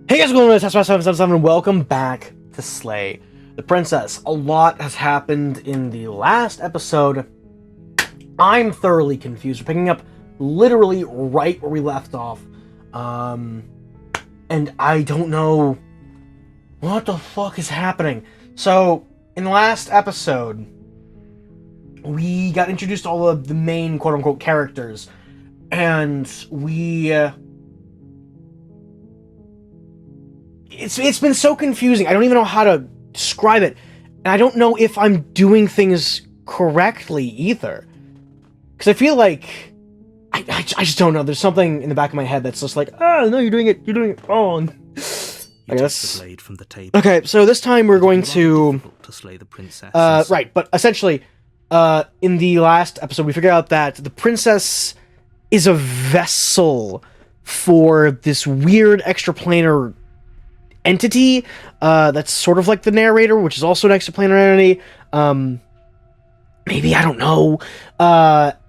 Hey guys, welcome to Test 777 and welcome back to Slay the Princess. A lot has happened in the last episode. I'm thoroughly confused. We're picking up literally right where we left off. And I don't know what the fuck is happening. So, in the last episode, we got introduced to all of the main quote-unquote characters. And we... It's been so confusing. I don't even know how to describe it. And I don't know if I'm doing things correctly either. Because I feel like... I just don't know. There's something in the back of my head that's just like, oh, no, you're doing it wrong. Okay, that's... the blade from the table. Okay, so this time we're going to slay the princess. right, but essentially, in the last episode, we figured out that the princess is a vessel for this weird extraplanar entity that's sort of like the narrator, which is also an extraplanar entity. Maybe, I don't know.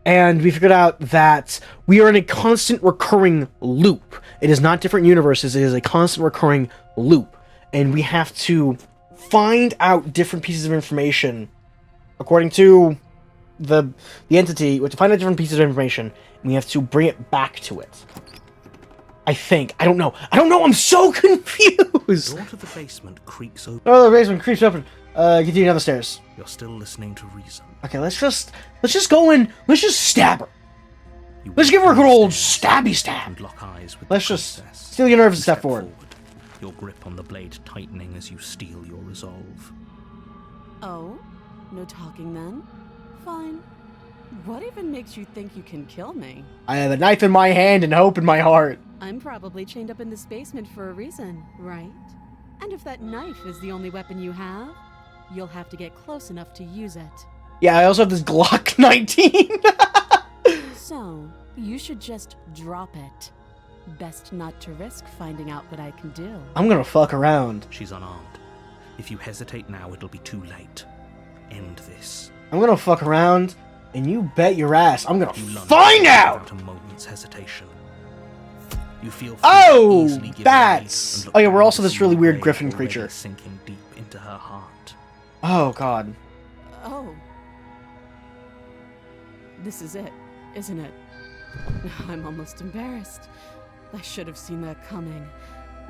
And we figured out that we are in a constant recurring loop. It is not different universes, it is a constant recurring loop. And we have to find out different pieces of information according to the entity. We have to find out different pieces of information, and we have to bring it back to it. I think. I don't know. I'm so confused. The door to the basement creaks open. Oh, the basement creeps open. Continue down the stairs. You're still listening to reason. Okay, let's just go in. Let's just stab her. Let's give her a good old stabby stab. And lock eyes with Let's the just princess. steal your nerves and You step forward. Your grip on the blade tightening as you steel your resolve. Oh? No talking then? Fine. What even makes you think you can kill me? I have a knife in my hand and hope in my heart. I'm probably chained up in this basement for a reason, right? And if that knife is the only weapon you have, you'll have to get close enough to use it. Yeah, I also have this Glock 19. So, you should just drop it. Best not to risk finding out what I can do. I'm gonna fuck around. She's unarmed. If you hesitate now, it'll be too late. End this. I'm gonna fuck around, and you bet your ass I'm gonna You lunge find out! without a moment's hesitation. You feel free Oh, to easily give bats! way and look Oh yeah, we're down also to this see really the weird blade griffin already creature. sinking deep into her heart. Oh god. Oh. This is it, isn't it? I'm almost embarrassed. I should have seen that coming.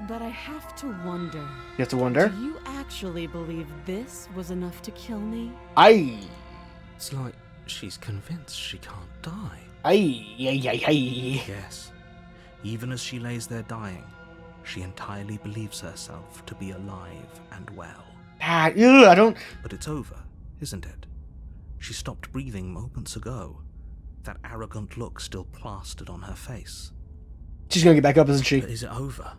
But I have to wonder. You have to wonder? Do you actually believe this was enough to kill me? It's like she's convinced she can't die. Ay. Yes. Even as she lays there dying, she entirely believes herself to be alive and well. I don't... But it's over, isn't it? She stopped breathing moments ago. That arrogant look still plastered on her face. She's gonna get back up, isn't she? But is it over?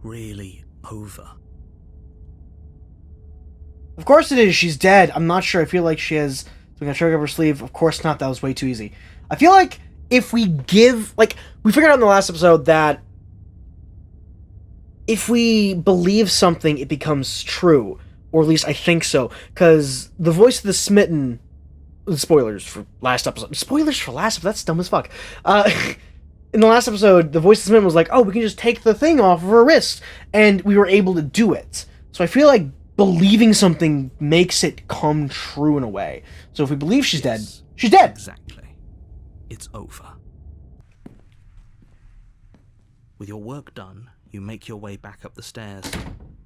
Really over? Of course it is, she's dead. I'm not sure, I feel like she has something to up her sleeve. Of course not, that was way too easy. I feel like if we give... Like, we figured out in the last episode that if we believe something, it becomes true. Or at least I think so. Because the voice of the smitten... Spoilers for last episode. Spoilers for last episode? That's dumb as fuck. In the last episode, the voice of the smitten was like, oh, we can just take the thing off of her wrist. And we were able to do it. So I feel like believing something makes it come true in a way. So if we believe she's dead, she's dead. Exactly. It's over. With your work done, you make your way back up the stairs,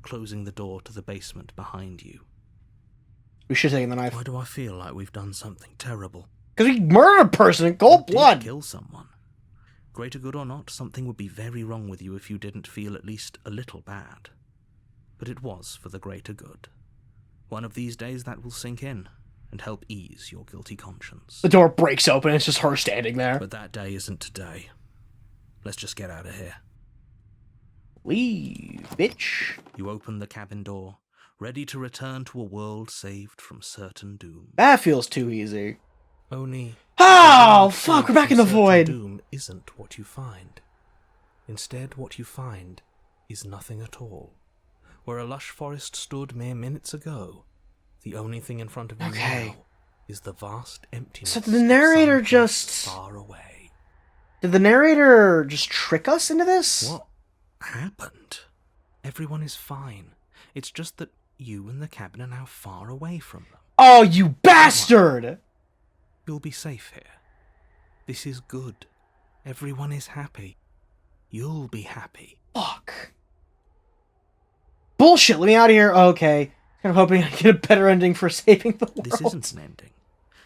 closing the door to the basement behind you. We should have taken the knife. Why do I feel like we've done something terrible? Because we murdered a person in cold You did blood. kill someone. Greater good or not, something would be very wrong with you if you didn't feel at least a little bad. But it was for the greater good. One of these days that will sink in and help ease your guilty conscience. The door breaks open, it's just her standing there. But that day isn't today. Let's just get out of here. Leave, bitch. You open the cabin door, ready to return to a world saved from certain doom. That feels too easy. Only... Oh, fuck, we're back in the certain void. Doom isn't what you find. Instead, what you find is nothing at all. Where a lush forest stood mere minutes ago, the only thing in front of you now is the vast emptiness. So the narrator of some just... place far away. Did the narrator just trick us into this? What happened? Everyone is fine. It's just that you and the cabin are now far away from them. Oh, you bastard! You'll be safe here. This is good. Everyone is happy. You'll be happy. Fuck. Bullshit, let me out of here. Okay. Kind of hoping I get a better ending for saving the world. This isn't an ending.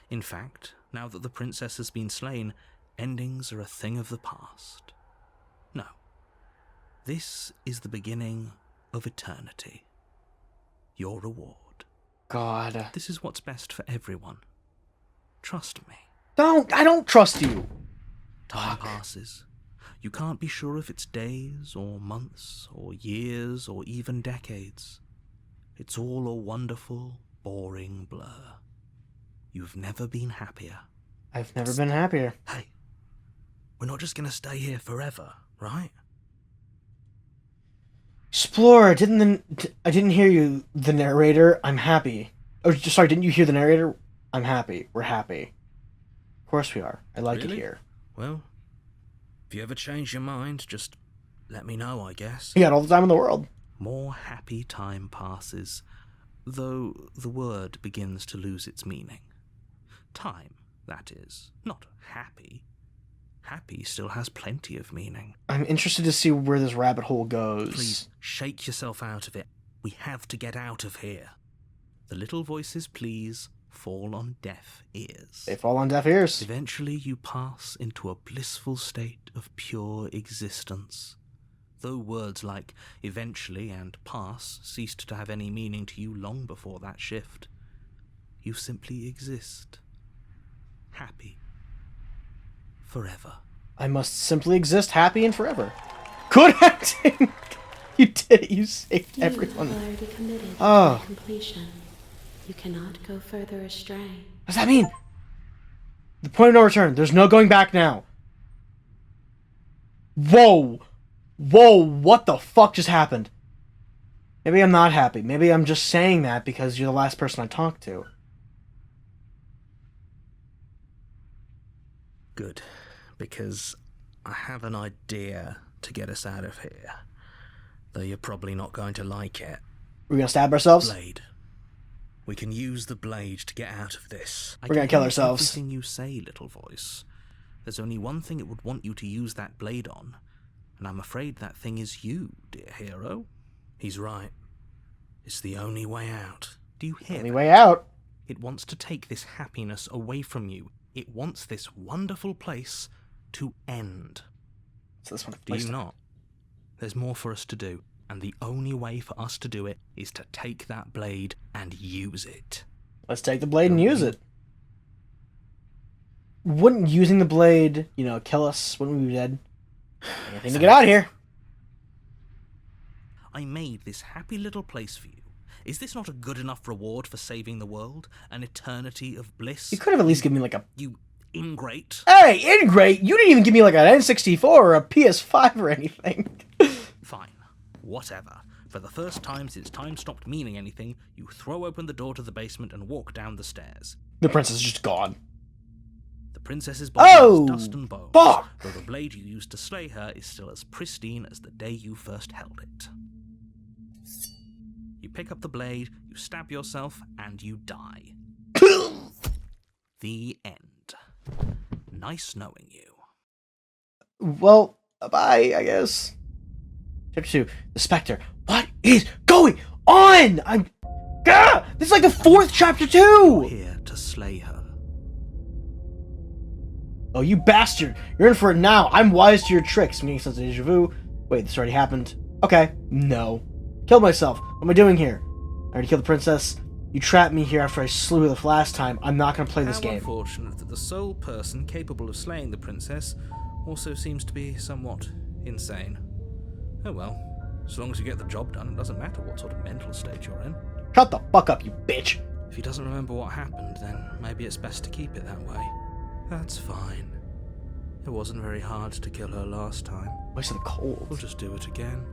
In fact, now that the princess has been slain, endings are a thing of the past. No. This is the beginning of eternity. Your reward. God. This is what's best for everyone. Trust me. I don't trust you. Time passes. You can't be sure if it's days or months or years or even decades. It's all a wonderful, boring blur. You've never been happier. I've never been happier. Hey, we're not just gonna stay here forever, right? Explorer, I didn't hear you, the narrator. I'm happy. Oh, sorry, didn't you hear the narrator? I'm happy. We're happy. Of course we are. I like it here. Well, if you ever change your mind, just let me know, I guess. You got all the time in the world. More happy time passes, though the word begins to lose its meaning. Time, that is, not happy. Happy still has plenty of meaning. I'm interested to see where this rabbit hole goes. Please, shake yourself out of it. We have to get out of here. The little voices, please, fall on deaf ears. They fall on deaf ears. Eventually you pass into a blissful state of pure existence. Though words like eventually and pass ceased to have any meaning to you long before that shift, you simply exist. Happy. Forever. I must simply exist happy and forever. Good acting! You did it. You saved everyone. You have already committed Oh. to completion. You cannot go further astray. What does that mean? The point of no return. There's no going back now. Whoa. Whoa, what the fuck just happened? Maybe I'm not happy. Maybe I'm just saying that because you're the last person I talked to. Good, because I have an idea to get us out of here. Though you're probably not going to like it. We're gonna stab ourselves? Blade. We can use the blade to get out of this. We're gonna kill ourselves. Everything you say, little voice. There's only one thing it would want you to use that blade on, and I'm afraid that thing is you, dear hero. He's right. It's the only way out. Do you hear Only that? way out. It wants to take this happiness away from you. It wants this wonderful place to end. So this one Do you not? There's more for us to do, and the only way for us to do it is to take that blade and use it. Let's take the blade and use it. Wouldn't using the blade, kill us? Wouldn't we be dead? Anything to get out of here. I made this happy little place for you. Is this not a good enough reward for saving the world? An eternity of bliss? You could have at least given me like a... You ingrate. Hey, ingrate! You didn't even give me like an N64 or a PS5 or anything. Fine. Whatever. For the first time since time stopped meaning anything, you throw open the door to the basement and walk down the stairs. The princess is just gone. The princess's body is dust and bones, fuck! though the blade you used to slay her is still as pristine as the day you first held it. You pick up the blade, you stab yourself, and you die. The end. Nice knowing you. Well, bye, I guess. Chapter 2. The Spectre. What is going on? This is like the 4th chapter 2! Here to slay her. Oh, you bastard. You're in for it now. I'm wise to your tricks. I'm getting sense of deja vu. Wait, this already happened. Okay. No. Killed myself. What am I doing here? I already killed the princess. You trapped me here after I slew her the last time. I'm not going to play this game. How unfortunate that the sole person capable of slaying the princess also seems to be somewhat insane. Oh well. As long as you get the job done, it doesn't matter what sort of mental state you're in. Shut the fuck up, you bitch. If he doesn't remember what happened, then maybe it's best to keep it that way. That's fine. It wasn't very hard to kill her last time. Why is it cold? We'll just do it again.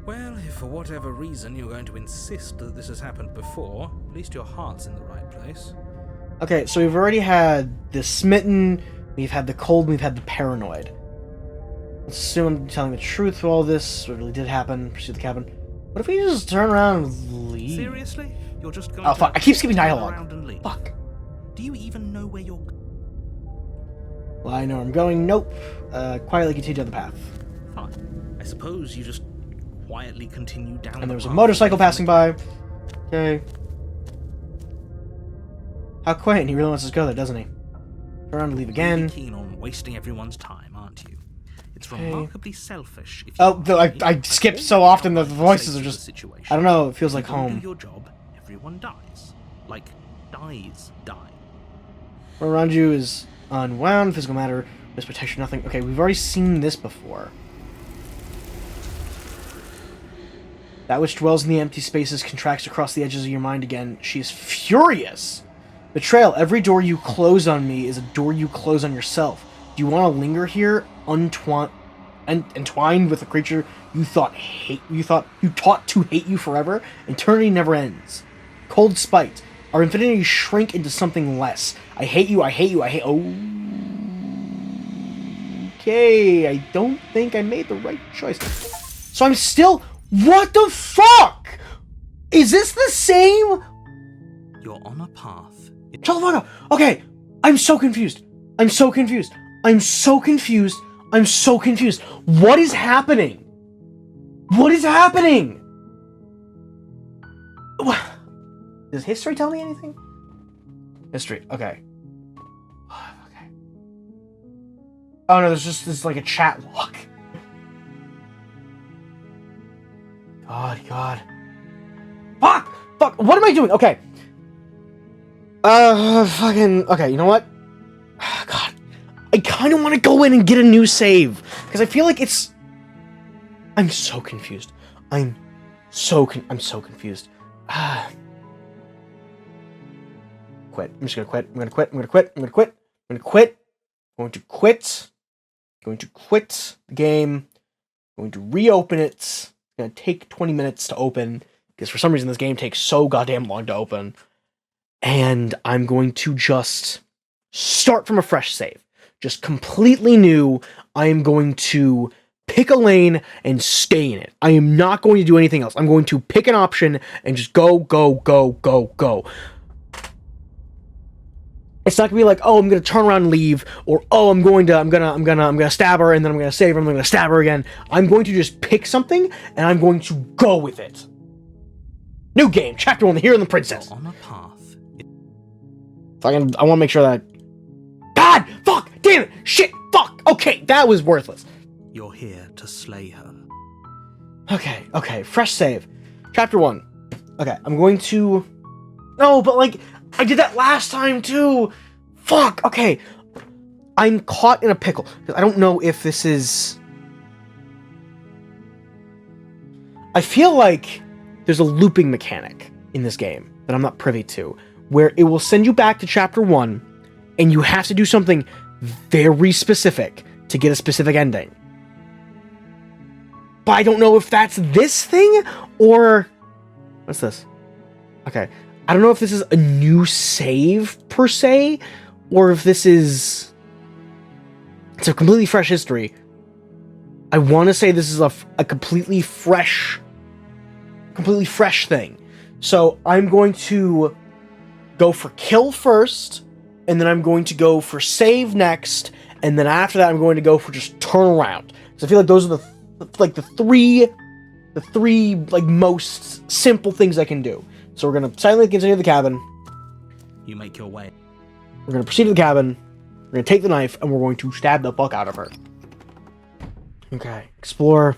Well, if for whatever reason you're going to insist that this has happened before, at least your heart's in the right place. Okay, so we've already had the smitten, we've had the cold, we've had the paranoid. Let's assume I'm telling the truth with all this, what really did happen, pursue the cabin. What if we just turn around and leave? Seriously? You're just going Oh, to fuck. I keep skipping turn dialogue. around and leave? Fuck. Do you even know where you're... Well, I know where I'm going. Nope. Quietly continue down the path. Fine. I suppose you just quietly continue down And there was a path motorcycle away from passing by. Okay. How quiet, and he really wants us to go there, doesn't he? Turn around and leave You're really again. keen on wasting everyone's time, aren't you? It's Okay. remarkably selfish if you Oh, ask me. I skip so often, the voices are Sake of just... the situation. I don't know, it feels like If you don't home. do your job, everyone dies. Like, die. What around you is unwound, physical matter, there's protection, nothing. Okay, we've already seen this before. That which dwells in the empty spaces contracts across the edges of your mind again. She is furious. Betrayal. Every door you close on me is a door you close on yourself. Do you want to linger here, entwined with a creature you taught to hate you forever? Eternity never ends. Cold spite. Our infinity shrink into something less. I hate you. Okay, I don't think I made the right choice. So I'm still... What the fuck? Is this the same? You're on a path. Shut the fuck up. Okay, I'm so confused. What is happening? Does history tell me anything? History, okay. Okay. Oh no, there's like a chat log. God. Fuck, what am I doing? Okay. Okay, you know what? God. I kind of want to go in and get a new save. Because I feel like it's... I'm so confused. I'm so confused. Quit. I'm just gonna quit. I'm going to quit the game. Going to reopen it. It's going to take 20 minutes to open. Because for some reason this game takes so goddamn long to open. And I'm going to just start from a fresh save. Just completely new. I am going to pick a lane and stay in it. I am not going to do anything else. I'm going to pick an option and just go. It's not gonna be like, oh, I'm gonna turn around and leave, or oh, I'm gonna stab her and then I'm gonna save her, I'm gonna stab her again. I'm going to just pick something and I'm going to go with it. New game, chapter 1, the Hero and the Princess. You're on a path. I want to make sure that... God! Fuck! Damn it! Shit! Fuck! Okay, that was worthless. You're here to slay her. Okay, fresh save. Chapter 1. Okay, I'm going to... No, but like, I did that last time too! Fuck! Okay. I'm caught in a pickle. I don't know if this is... I feel like there's a looping mechanic in this game that I'm not privy to, where it will send you back to chapter 1, and you have to do something very specific to get a specific ending. But I don't know if that's this thing, or... What's this? Okay. I don't know if this is a new save, per se, or if this is... It's a completely fresh history. I want to say this is a completely fresh thing. So I'm going to go for kill first, and then I'm going to go for save next, and then after that I'm going to go for just turn around. Because I feel like those are the three most simple things I can do. So we're gonna silently continue to the cabin. You make your way. We're gonna proceed to the cabin. We're gonna take the knife, and we're going to stab the fuck out of her. Okay, explore.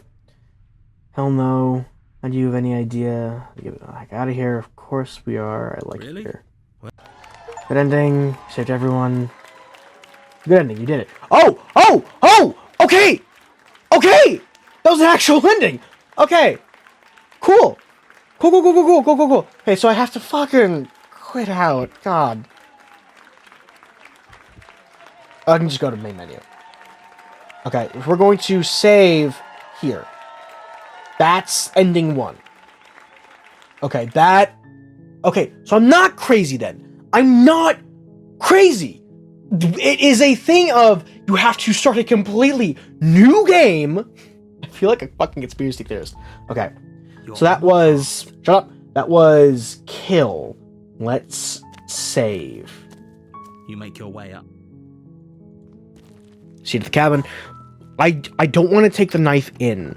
Hell no. Do you have any idea? Get the heck out of here. Of course we are. I like it here. What? Good ending. Saved everyone. Good ending. You did it. Oh! Okay! That was an actual ending! Okay. Cool. Okay, so I have to fucking quit out. God. I can just go to main menu. Okay, if we're going to save here. That's ending 1. Okay, so I'm not crazy then. I'm not crazy. It is a thing of you have to start a completely new game. I feel like a fucking conspiracy theorist. Okay. So that was... Shut up. That was kill. Let's save. You make your way up. See to the cabin. I don't want to take the knife in.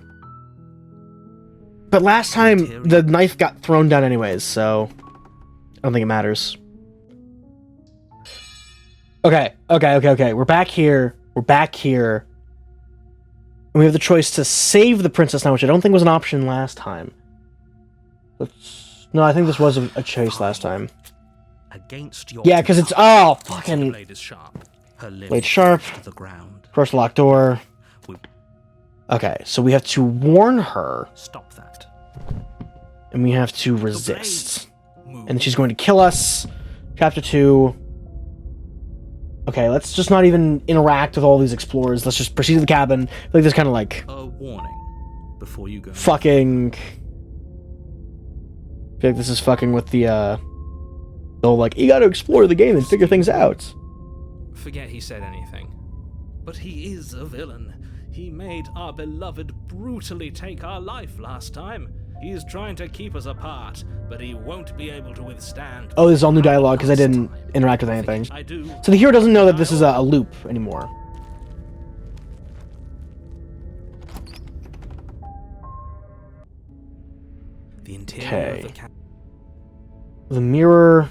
But last time, the knife got thrown down anyways, so... I don't think it matters. Okay. We're back here. And we have the choice to save the princess now, which I don't think was an option last time. No, I think this was a choice last time. Against your... Yeah, because it's... Oh, fucking... blade is sharp. Her limb Blade sharp. to the ground. Crush the locked door. We- Okay, so we have to warn her, Stop that. and we have to resist. Move. And she's going to kill us. Chapter 2. Okay, let's just not even interact with all these explorers. Let's just proceed to the cabin. I feel like there's kind of like... A warning before you go. fucking... I feel like this is fucking with the whole, like, you gotta explore the game and figure things out. Forget he said anything. But he is a villain. He made our beloved brutally take our life last time. He is trying to keep us apart, but he won't be able to withstand... Oh, this is all new dialogue because I didn't interact with anything. I do. So the hero doesn't know that this is a loop anymore. The interior Okay. of the The mirror.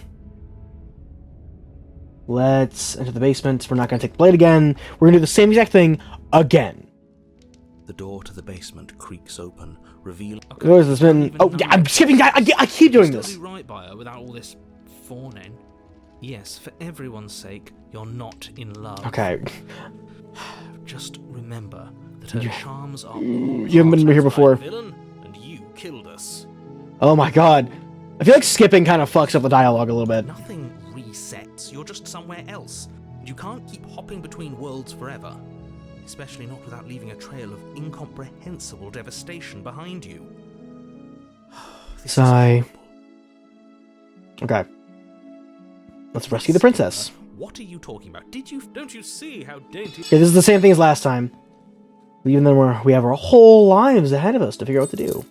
Let's enter the basement. We're not going to take the blade again. We're going to do the same exact thing again. The door to the basement creaks open, revealing... Where has this been? Oh, yeah, I'm skipping that. I keep doing this. Do right by her without all this fawning. Yes, for everyone's sake, you're not in love. Okay. Just remember that her charms are... You haven't been here before. Villain, and you killed us. Oh my god. I feel like skipping kind of fucks up the dialogue a little bit. Nothing resets. You're just somewhere else. You can't keep hopping between worlds forever. Especially not without leaving a trail of incomprehensible devastation behind you. This is Sigh. horrible. Okay. Let's rescue the princess. What are you talking about? Don't you see how dainty... Okay, this is the same thing as last time. Even though we have our whole lives ahead of us to figure out what to do.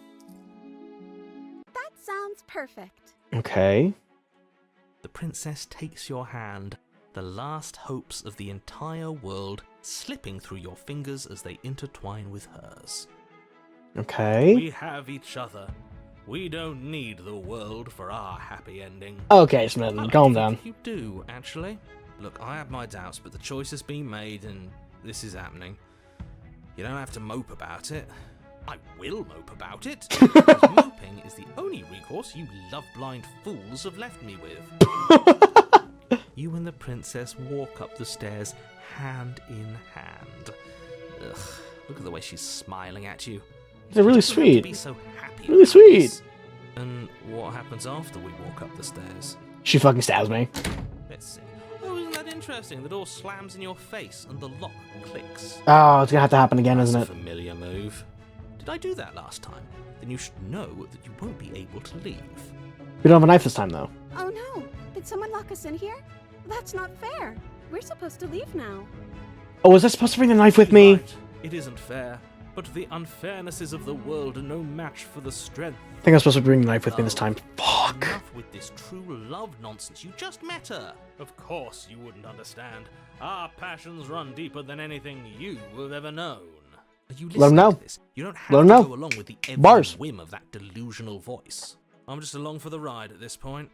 That sounds perfect. Okay. The princess takes your hand, the last hopes of the entire world slipping through your fingers as they intertwine with hers. Okay. We have each other. We don't need the world for our happy ending. Okay, Smith, calm down. You do, actually. Look, I have my doubts, but the choice has been made and this is happening. You don't have to mope about it. I will mope about it. Because moping is the only recourse you love-blind fools have left me with. You and the princess walk up the stairs hand in hand. Ugh, look at the way she's smiling at you. They're really You don't have to sweet. be so happy Really about sweet. this. And what happens after we walk up the stairs? She fucking stabs me. Let's see. Oh, isn't that interesting? The door slams in your face and the lock clicks. Oh, it's gonna have to happen again, isn't That's it? a familiar move. Did I do that last time? Then you should know that you won't be able to leave. We don't have a knife this time, though. Oh no, did someone lock us in here? That's not fair. We're supposed to leave now. Oh, was I supposed to bring the knife with me? Right. It isn't fair, but the unfairnesses of the world are no match for the strength. I think I'm supposed to bring the knife with me this time. Fuck. Enough with this true love nonsense. You just met her. Of course you wouldn't understand. Our passions run deeper than anything you have ever known. Are you Let 'em listening know. to this? You don't have Let 'em to know. go along with the every Bars. whim of that delusional voice. I'm just along for the ride at this point.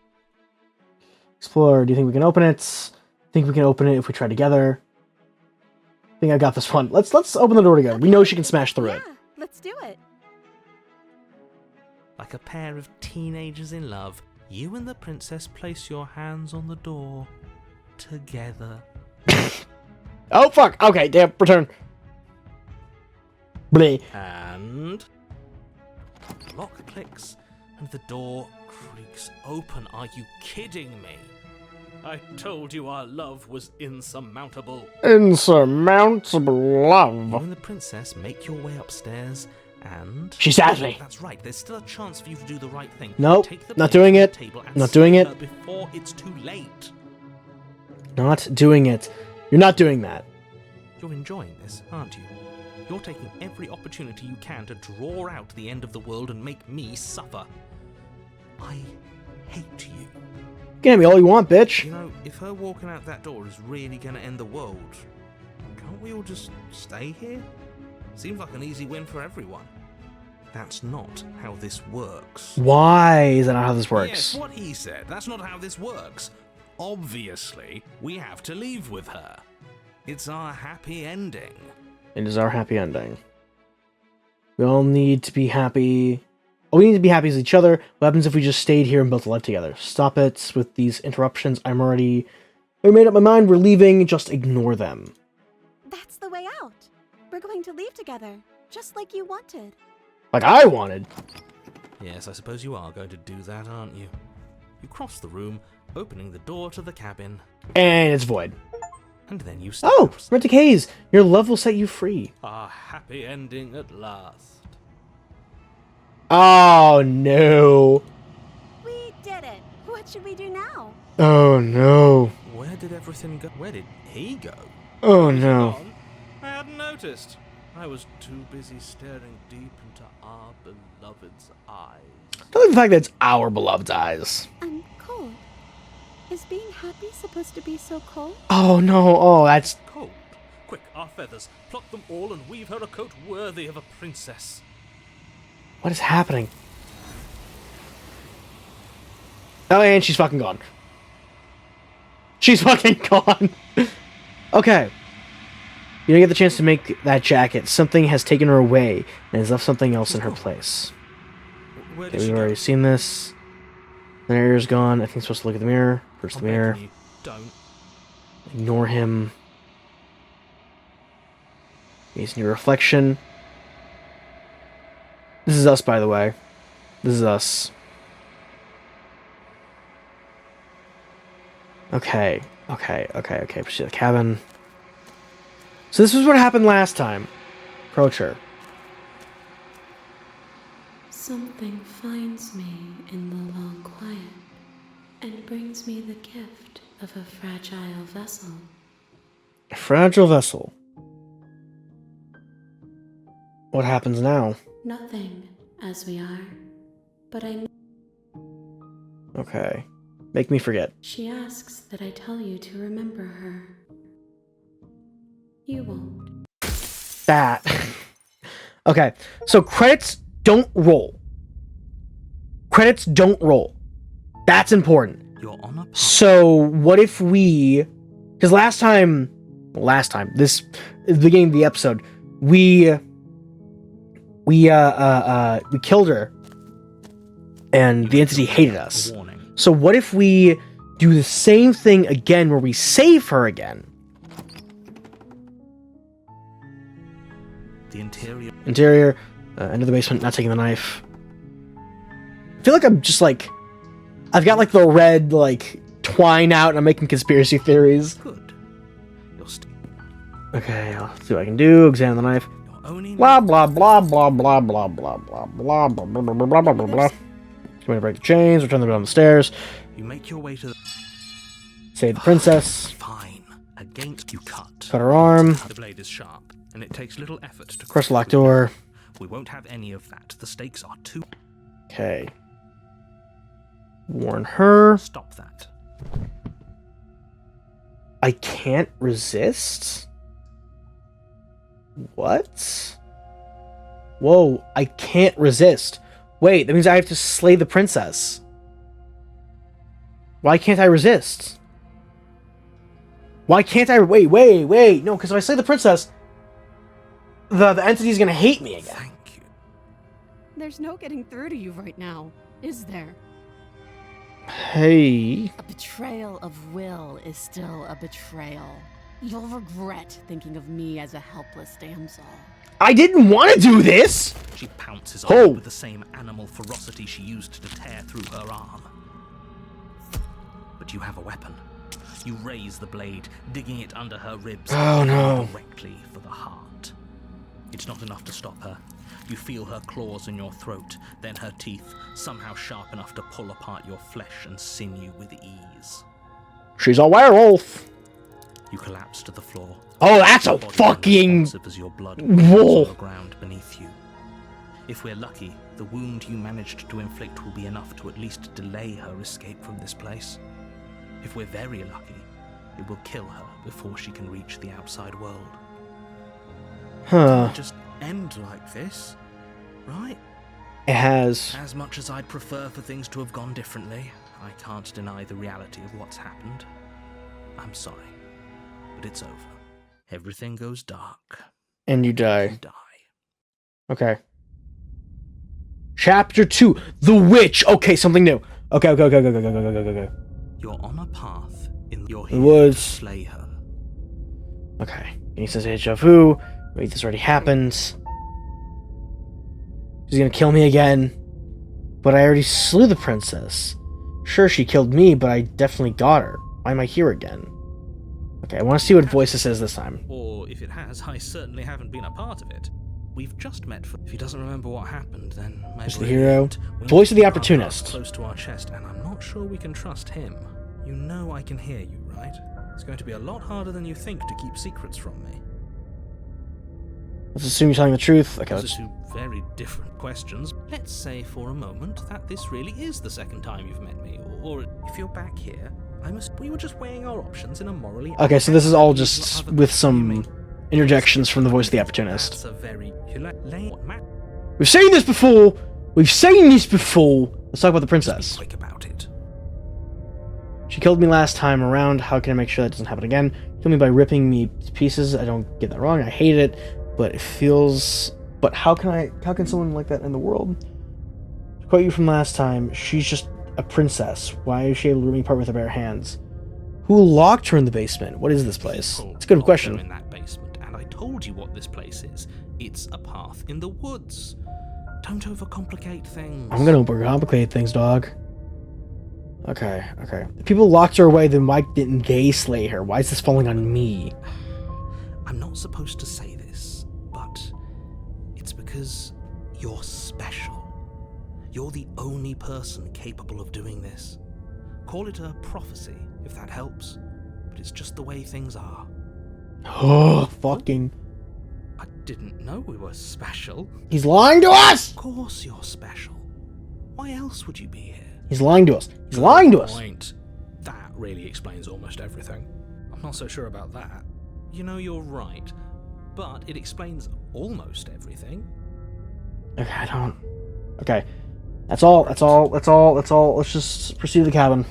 Explorer, do you think we can open it? Think we can open it if we try together? I think I got this one. Let's open the door together. We know she can smash through it. Yeah, let's do it. Like a pair of teenagers in love, you and the princess place your hands on the door together. Oh, fuck. Okay, damn. Return. Bleh. And the lock clicks and the door creaks open. Are you kidding me? I told you our love was insurmountable. Insurmountable You love. and the princess make your way upstairs and... She stabs me. That's right, there's still a chance for you to do the right thing. Nope, Take the not blade doing from it. the table and Not doing slay it. her before it's too late. Not doing it. You're not doing that. You're enjoying this, aren't you? You're taking every opportunity you can to draw out the end of the world and make me suffer. I hate you. You can have me all you want, bitch. You know, if her walking out that door is really gonna end the world, can't we all just stay here? Seems like an easy win for everyone. That's not how this works. Why is that not how this works? Yes, what he said. That's not how this works. Obviously, we have to leave with her. It's our happy ending. It is our happy ending. We all need to be happy. All we need to be happy is each other. What happens if we just stayed here and built a life together? Stop it with these interruptions. I made up my mind. We're leaving. Just ignore them. That's the way out. We're going to leave together, just like you wanted. Like I wanted. Yes, I suppose you are going to do that, aren't you? You cross the room, opening the door to the cabin. And it's void. And then you step Oh, outside. Romantic Haze. Your love will set you free. A happy ending at last. Oh, no. We did it. What should we do now? Oh, no. Where did everything go? Where did he go? Oh, Was he no. gone? I hadn't noticed. I was too busy staring deep into our beloved's eyes. I like the fact that it's our beloved eyes. I'm cold. Is being happy supposed to be so cold? Oh, no. Oh, that's... Cold. Quick, our feathers. Pluck them all and weave her a coat worthy of a princess. What is happening? Oh, and she's fucking gone. She's fucking gone. Okay. You don't get the chance to make that jacket. Something has taken her away and has left something else in her place. Where Okay, did she we've go? already seen this. The narrator's gone. I think I'm supposed to look at the mirror. First the I'm mirror. begging you, don't. Ignore him. Gaze in your reflection. This is us, by the way. This is us. Okay. Proceed to the cabin. So this was what happened last time. Approach her. Something finds me in the long quiet and brings me the gift of a fragile vessel. A fragile vessel. What happens now? Nothing as we are, but I know Okay. Make me forget. she asks that I tell you to remember her. You won't. That. Okay. So credits don't roll. Credits don't roll. That's important. You're on a path. So what if we... Because last time, this is the beginning of the episode, we killed her, and the entity hated us. Warning. So what if we do the same thing again, where we save her again? The interior. Interior, enter the basement, not taking the knife. I feel like I'm just like... I've got like the red like twine out and I'm making conspiracy theories. Good. You're Okay, I'll see what I can do. Examine the knife. you're only Blah blah blah blah blah blah blah blah blah blah blah blah blah blah blah blah blah. Going to break the chains, return them down the stairs, You make your way to the... save the princess, Fine. Against you cut. cut her arm, The blade is sharp, and it takes little effort to crush the locked through. door. We won't have any of that. The stakes are too... Okay. Warn her. Stop that. I can't resist? What? Whoa, I can't resist. Wait, that means I have to slay the princess. Why can't I resist? Why can't I... Wait. No, because if I slay the princess, the entity's gonna hate me again. Thank you. There's no getting through to you right now, is there? Hey... A betrayal of will is still a betrayal. You'll regret thinking of me as a helpless damsel. I didn't want to do this! She pounces on Oh. you with the same animal ferocity she used to tear through her arm. But you have a weapon. You raise the blade, digging it under her ribs, Oh, no. directly for the heart. It's not enough to stop her. You feel her claws in your throat, then her teeth, somehow sharp enough to pull apart your flesh and sinew with ease. She's a werewolf! You collapse to the floor. Oh, that's a Your body fucking... unresponsive as your blood Whoa. pours on the ground beneath you. If we're lucky, the wound you managed to inflict will be enough to at least delay her escape from this place. If we're very lucky, it will kill her before she can reach the outside world. Huh. Just end like this, right? It has. As much as I'd prefer for things to have gone differently, I can't deny the reality of what's happened. I'm sorry, but it's over. Everything goes dark. And you You die. die. Okay. Chapter 2, The Witch. Okay, something new. Okay. You're on a path in your The here to woods. slay her. Okay. And he says deja vu. Wait, this already happened. She's gonna kill me again. But I already slew the princess. Sure, she killed me, but I definitely got her. Why am I here again? Okay, I want to see what voice this is this time. Or if it has, I certainly haven't been a part of it. We've just met for... If he doesn't remember what happened, then maybe... Mr. Hero. we Voice of the keep our hearts opportunist. Close to our chest, and I'm not sure we can trust him. You know I can hear you, right? It's going to be a lot harder than you think to keep secrets from me. Let's assume you're telling the truth. Okay, Those let's... are two very different questions. Let's say for a moment that this really is the second time you've met me, or if you're back here, we were just weighing our options in a morally... Okay, so this is all just with some interjections from the voice of the opportunist. That's a very... We've seen this before! We've seen this before! Let's talk about the princess. Quick about it. She killed me last time around. How can I make sure that doesn't happen again? Kill me by ripping me to pieces. I don't get that wrong. I hate it, but it feels... But how can someone like that in the world? To quote you from last time, she's just a princess. Why is she able to rip me apart with her bare hands? Who locked her in the basement? What is this place? It's a good question. In that basement, and I told you what this place is. It's a path in the woods. Don't overcomplicate things. I'm gonna overcomplicate things, dog. Okay. If people locked her away, then why didn't they slay her? Why is this falling on me? I'm not supposed to say this, but it's because you're special. You're the only person capable of doing this. Call it a prophecy, if that helps. But it's just the way things are. Oh, fucking... I didn't know we were special. He's lying to us! Of course you're special. Why else would you be here? He's lying to us. He's lying to us. Point. That really explains almost everything. I'm not so sure about that. You know, you're right. But it explains almost everything. Okay, I don't... Okay. That's all. Let's just proceed to the cabin.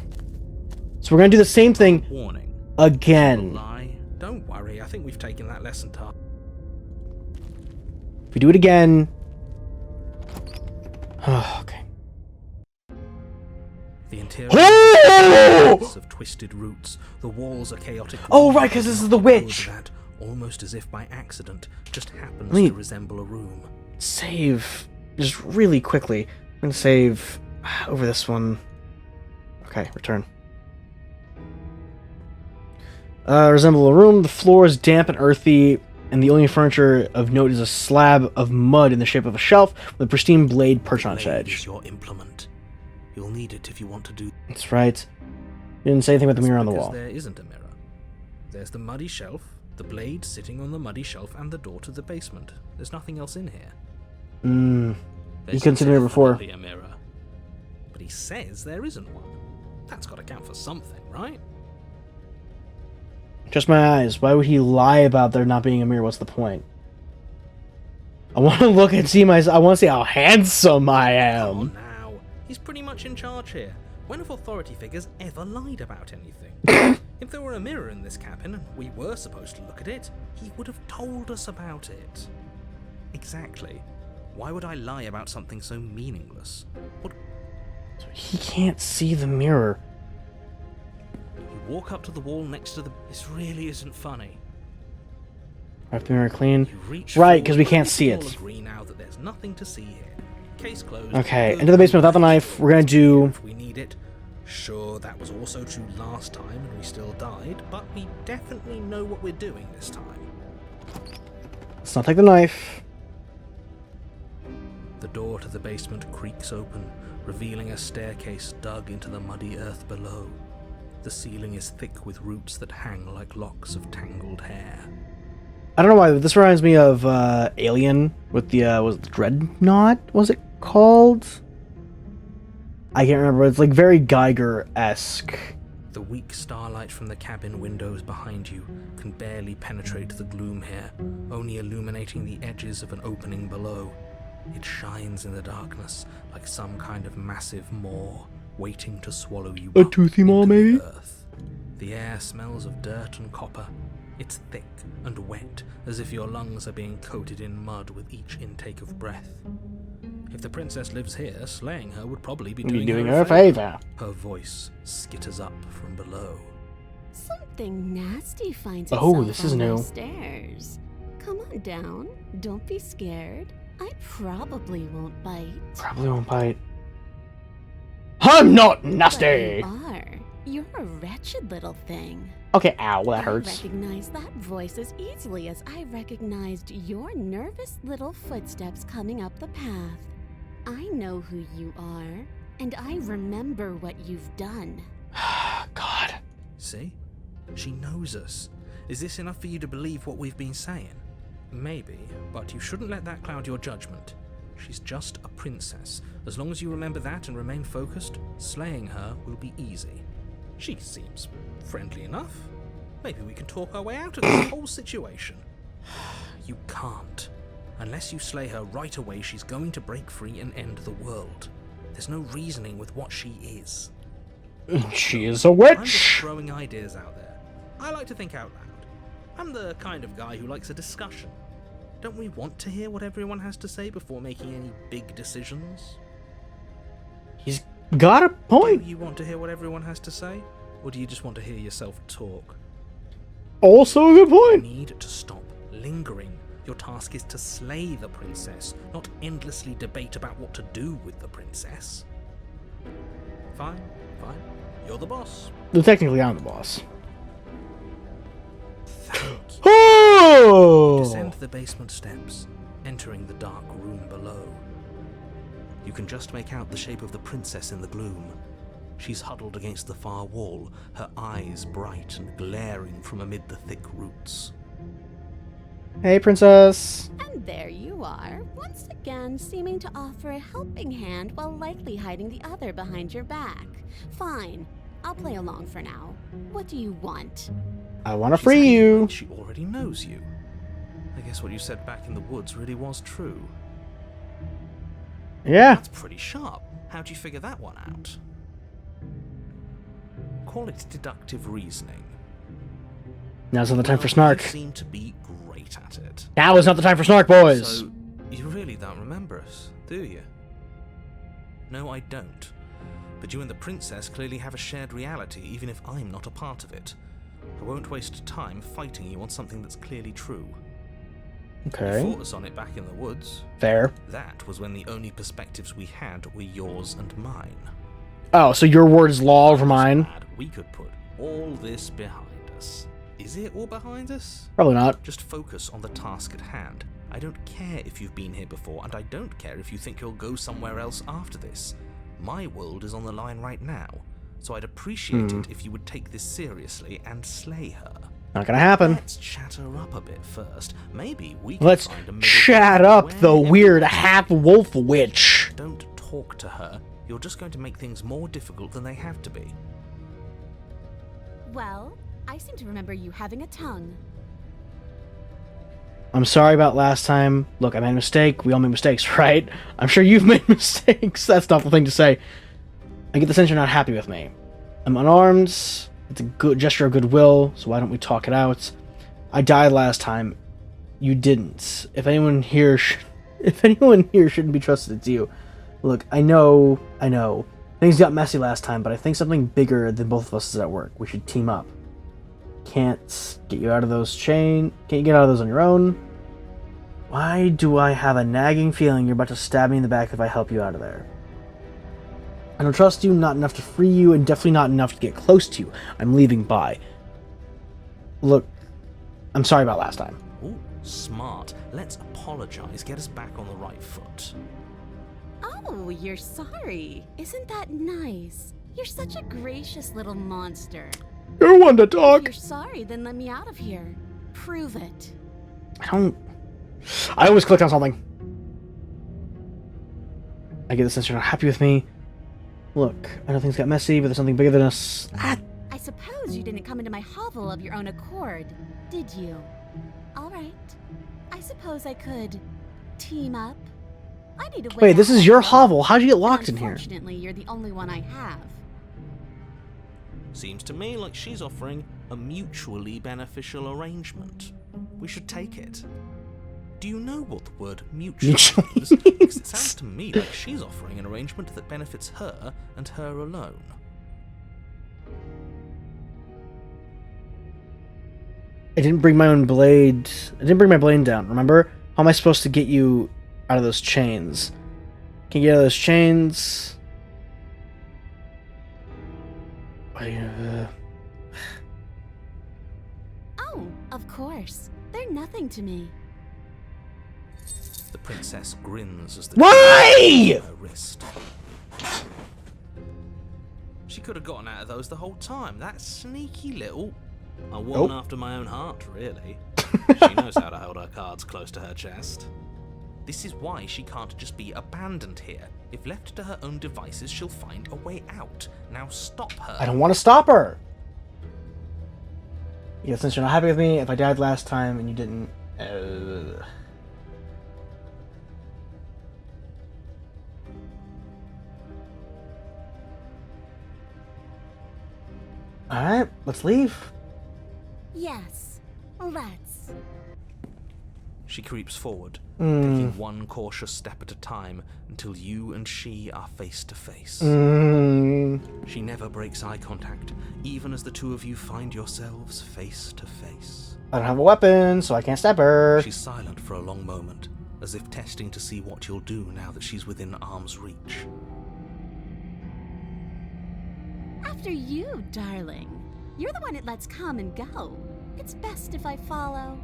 So we're gonna do the same thing Warning. again. Lie. Don't worry, I think we've taken that lesson to heart. If we do it again... Okay. The interior Oh! of twisted roots. The walls are chaotic. Oh, right, 'cause this is the witch. That, almost as if by accident, just happens Wait. to resemble a room. Save. Just really quickly. I'm gonna save over this one. Okay, return. Resemble a room. The floor is damp and earthy, and the only furniture of note is a slab of mud in the shape of a shelf with a pristine blade perched on its Blade edge. is your implement. You'll need it if you want to do. That's right. You didn't say anything about the mirror on the Because wall. there isn't a mirror. There's the muddy shelf, the blade sitting on the muddy shelf, and the door to the basement. There's nothing else in here. You There's considered it before. definitely a mirror. But he says there isn't one. That's got to count for something, right? Just my eyes. Why would he lie about there not being a mirror? What's the point? I want to look and see I want to see how handsome I Come on am. now. He's pretty much in charge here. When have authority figures ever lied about anything? If there were a mirror in this cabin and we were supposed to look at it, he would have told us about it. Exactly. Why would I lie about something so meaningless? What? He can't see the mirror. You walk up to the wall next to the... This really isn't funny. Wipe the mirror clean. You reach Right, forward, 'cause we but can't we see can all it. agree now that there's nothing to see here. Case closed. Okay, Good. into the basement without the knife. We're gonna do... If we need it. Sure, that was also true last time and we still died, but we definitely know what we're doing this time. Let's not take the knife. The door to the basement creaks open, revealing a staircase dug into the muddy earth below. The ceiling is thick with roots that hang like locks of tangled hair. I don't know why, but this reminds me of Alien with the was it Dreadnought? Was it called? I can't remember. It's like very Geiger-esque. The weak starlight from the cabin windows behind you can barely penetrate the gloom here, only illuminating the edges of an opening below. It shines in the darkness like some kind of massive maw waiting to swallow you A up toothy maw, into maybe? the earth. The air smells of dirt and copper. It's thick and wet, as if your lungs are being coated in mud with each intake of breath. If the princess lives here, slaying her would probably be doing her a favor. Her voice skitters up from below. Something nasty finds Oh, itself this is on new. those stairs. Come on down. Don't be scared. I probably won't bite. Probably won't bite. I'm not But nasty! you are. You're a wretched little thing. Okay, ow, that I hurts. recognize that voice as easily as I recognized your nervous little footsteps coming up the path. I know who you are, and I remember what you've done. God. See? She knows us. Is this enough for you to believe what we've been saying? Maybe, but you shouldn't let that cloud your judgment. She's just a princess. As long as you remember that and remain focused, slaying her will be easy. She seems friendly enough. Maybe we can talk our way out of this whole situation. You can't. Unless you slay her right away, she's going to break free and end the world. There's no reasoning with what she is. She is a I'm just witch! throwing ideas out there. I like to think out loud. I'm the kind of guy who likes a discussion. Don't we want to hear what everyone has to say before making any big decisions? He's got a Do point. you want to hear what everyone has to say? Or do you just want to hear yourself talk? Also a good You point. need to stop lingering. Your task is to slay the princess, not endlessly debate about what to do with the princess. Fine, fine. You're the boss. Well, technically, I'm the boss. Thank you. Oh! Descend the basement steps, entering the dark room below. You can just make out the shape of the princess in the gloom. She's huddled against the far wall, her eyes bright and glaring from amid the thick roots. Hey, princess. And there you are, once again seeming to offer a helping hand while likely hiding the other behind your back. Fine, I'll play along for now. What do you want? I want to She's free acting you. like she already knows you. I guess what you said back in the woods really was true. Yeah. That's pretty sharp. How'd you figure that one out? Call it deductive reasoning. Now's not the time for Well, snark. You seem to be great at it. Now is not the time for snark, boys. So, you really don't remember us, do you? No, I don't. But you and the princess clearly have a shared reality, even if I'm not a part of it. I won't waste time fighting you on something that's clearly true. You Okay. fought us on it back in the woods. Fair. That was when the only perspectives we had were yours and mine. Oh, so your word is law over mine? Glad we could put all this behind us. Is it all behind us? Probably not. Just focus on the task at hand. I don't care if you've been here before, and I don't care if you think you'll go somewhere else after this. My world is on the line right now, so I'd appreciate it if you would take this seriously and slay her. Not gonna happen. Let's chat her up a bit first. Maybe we can Let's find a middle chat ground up where the weird everyone- half-wolf witch. Don't talk to her. You're just going to make things more difficult than they have to be. Well, I seem to remember you having a tongue. I'm sorry about last time. Look, I made a mistake. We all make mistakes, right? I'm sure you've made mistakes. That's not the thing to say. I get the sense you're not happy with me. I'm unarmed. It's a good gesture of goodwill, so why don't we talk it out? I died last time. You didn't. If anyone here shouldn't be trusted, it's you. Look, I know. Things got messy last time, but I think something bigger than both of us is at work. We should team up. Can't get you out of those Can't you get out of those on your own? Why do I have a nagging feeling you're about to stab me in the back if I help you out of there? I don't trust you, not enough to free you, and definitely not enough to get close to you. I'm leaving by. Look, I'm sorry about last time. Ooh, smart. Let's apologize, get us back on the right foot. Oh, you're sorry. Isn't that nice? You're such a gracious little monster. You're one to If talk. you're sorry, then let me out of here. Prove it. I always click on something. I get the sense you're not happy with me. Look, I know things got messy, but there's something bigger than us. Ah, I suppose you didn't come into my hovel of your own accord, did you? All right. I suppose I could team up. I need a way wait, this out. is your hovel. How'd you get locked in here? Unfortunately, you're the only one I have. Seems to me like she's offering a mutually beneficial arrangement. We should take it. Do you know what the word mutual means? Because it sounds to me like she's offering an arrangement that benefits her and her alone. I didn't bring my own blade. I didn't bring my blade down, remember? How am I supposed to get you out of those chains? Can you get out of those chains? Oh, of course. They're nothing to me. The princess grins as the Why? her wrist. She could have gotten out of those the whole time. That sneaky little... A woman after my own heart, really. She knows how to hold her cards close to her chest. This is why she can't just be abandoned here. If left to her own devices, she'll find a way out. Now stop her. I don't want to stop her. Yeah, since you're not happy with me, if I died last time and you didn't... Alright, let's leave. Yes, let's. She creeps forward, Hmm. taking one cautious step at a time until you and she are face to face. She never breaks eye contact, even as the two of you find yourselves face to face. I don't have a weapon, so I can't stab her. She's silent for a long moment, as if testing to see what you'll do now that she's within arm's reach. After you, darling. You're the one it lets come and go. It's best if I follow.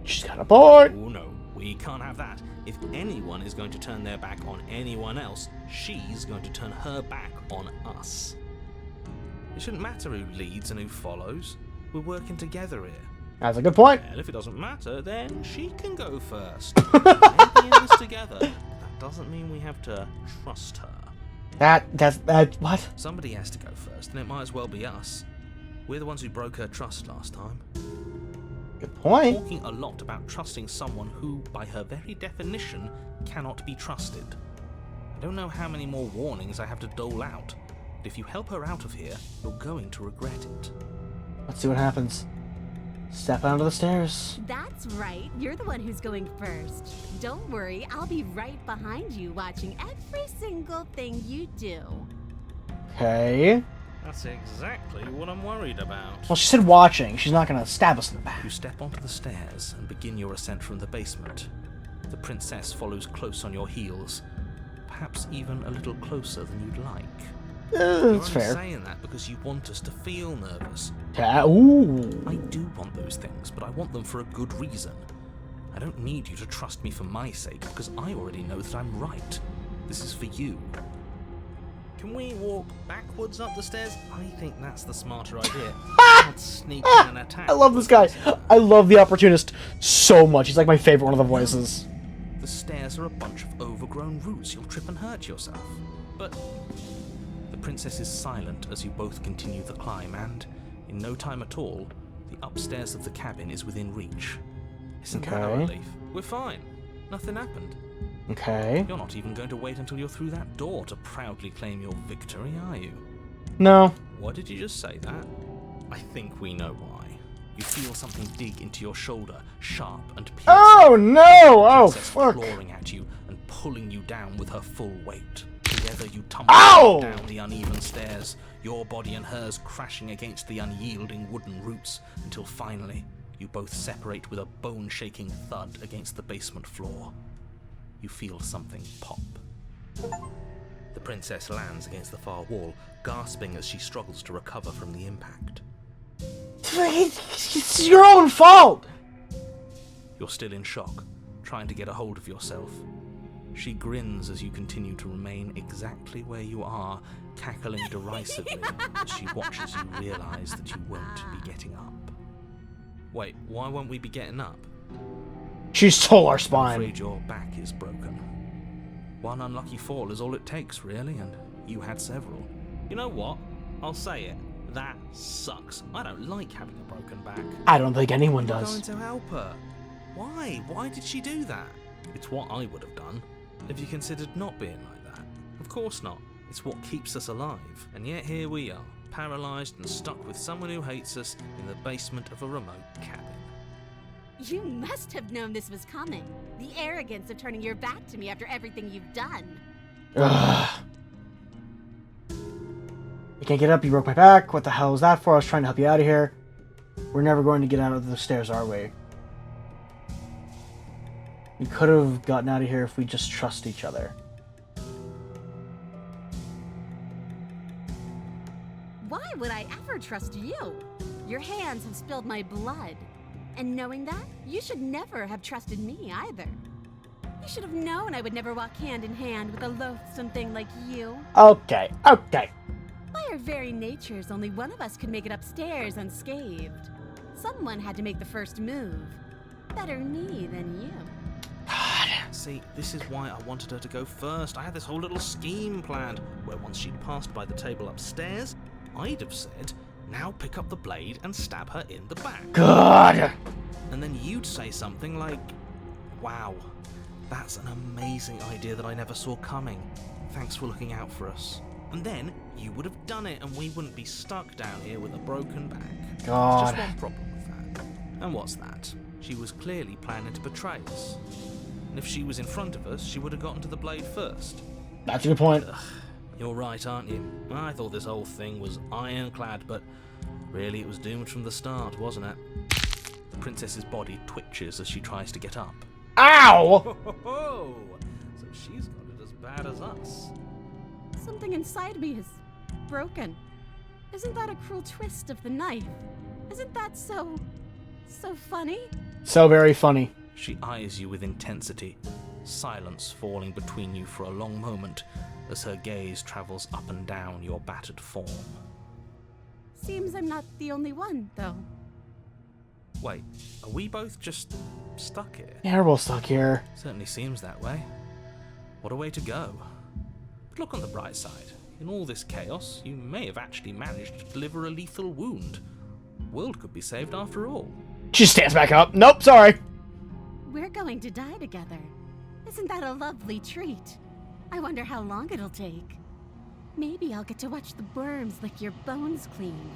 She's got a board. Oh no, we can't have that. If anyone is going to turn their back on anyone else, she's going to turn her back on us. It shouldn't matter who leads and who follows. We're working together here. That's a good point. Well, if it doesn't matter, then she can go first. We're in this together. That doesn't mean we have to trust her. What? Somebody has to go first, and it might as well be us. We're the ones who broke her trust last time. Good point. Talking a lot about trusting someone who, by her very definition, cannot be trusted. I don't know how many more warnings I have to dole out, but if you help her out of here, you're going to regret it. Let's see what happens. Step onto the stairs. That's right. You're the one who's going first. Don't worry, I'll be right behind you watching every single thing you do. Okay. That's exactly what I'm worried about. Well, she said watching. She's not gonna stab us in the back. You step onto the stairs and begin your ascent from the basement. The princess follows close on your heels, perhaps even a little closer than you'd like. That's You're only fair. saying that because you want us to feel nervous. Yeah. Ooh. I do want those things, but I want them for a good reason. I don't need you to trust me for my sake, because I already know that I'm right. This is for you. Can we walk backwards up the stairs? I think that's the smarter idea. Not sneak in and attack. I love this guy. I love the opportunist so much. He's like my favorite one of the voices. The stairs are a bunch of overgrown roots. You'll trip and hurt yourself. But the princess is silent as you both continue the climb, and in no time at all, the upstairs of the cabin is within reach. Isn't that a Okay. relief? We're fine. Nothing happened. Okay. You're not even going to wait until you're through that door to proudly claim your victory, are you? No. Why did you just say that? I think we know why. You feel something dig into your shoulder, sharp and piercing. Oh no! Oh Princess fuck! clawing at you and pulling you down with her full weight. Together you tumble Ow! down the uneven stairs, your body and hers crashing against the unyielding wooden roots, until finally you both separate with a bone-shaking thud against the basement floor. You feel something pop. The princess lands against the far wall, gasping as she struggles to recover from the impact. It's your own fault. You're still in shock, trying to get a hold of yourself. She grins as you continue to remain exactly where you are, cackling derisively as she watches you realize that you won't be getting up. Wait, why won't we be getting up? She stole our I'm spine. afraid your back is broken. One unlucky fall is all it takes, really, and you had several. You know what? I'll say it. That sucks. I don't like having a broken back. I don't think anyone I'm does. going to help her. Why? Why did she do that? It's what I would have done. Have you considered not being like that? Of course not. It's what keeps us alive. And yet here we are, paralysed and stuck with someone who hates us in the basement of a remote cabin. You must have known this was coming. The arrogance of turning your back to me after everything you've done. Ugh. I can't get up, you broke my back. What the hell is that for? I was trying to help you out of here. We're never going to get out of the stairs, are we? We could have gotten out of here if we just trust each other. Why would I ever trust you? Your hands have spilled my blood. And knowing that, you should never have trusted me either. You should have known I would never walk hand in hand with a loathsome thing like you. Okay, okay. By our very natures, only one of us could make it upstairs unscathed. Someone had to make the first move. Better me than you. See, this is why I wanted her to go first. I had this whole little scheme planned, where once she'd passed by the table upstairs, I'd have said, now pick up the blade and stab her in the back. God! And then you'd say something like, wow, that's an amazing idea that I never saw coming. Thanks for looking out for us. And then you would have done it and we wouldn't be stuck down here with a broken back. God. There's just one problem with that. And what's that? She was clearly planning to betray us. And if she was in front of us, she would have gotten to the blade first. That's a good point. Ugh, you're right, aren't you? I thought this whole thing was ironclad, but really it was doomed from the start, wasn't it? The princess's body twitches as she tries to get up. Ow! Oh, so she's got it as bad as us. Something inside me is broken. Isn't that a cruel twist of the knife? Isn't that so funny? So very funny. She eyes you with intensity, silence falling between you for a long moment as her gaze travels up and down your battered form. Seems I'm not the only one, though. Wait, are we both just stuck here? Yeah, we're both stuck here. Certainly seems that way. What a way to go. But look on the bright side. In all this chaos, you may have actually managed to deliver a lethal wound. The world could be saved after all. She stands back up. Nope, sorry. We're going to die together. Isn't that a lovely treat? I wonder how long it'll take. Maybe I'll get to watch the worms lick your bones clean.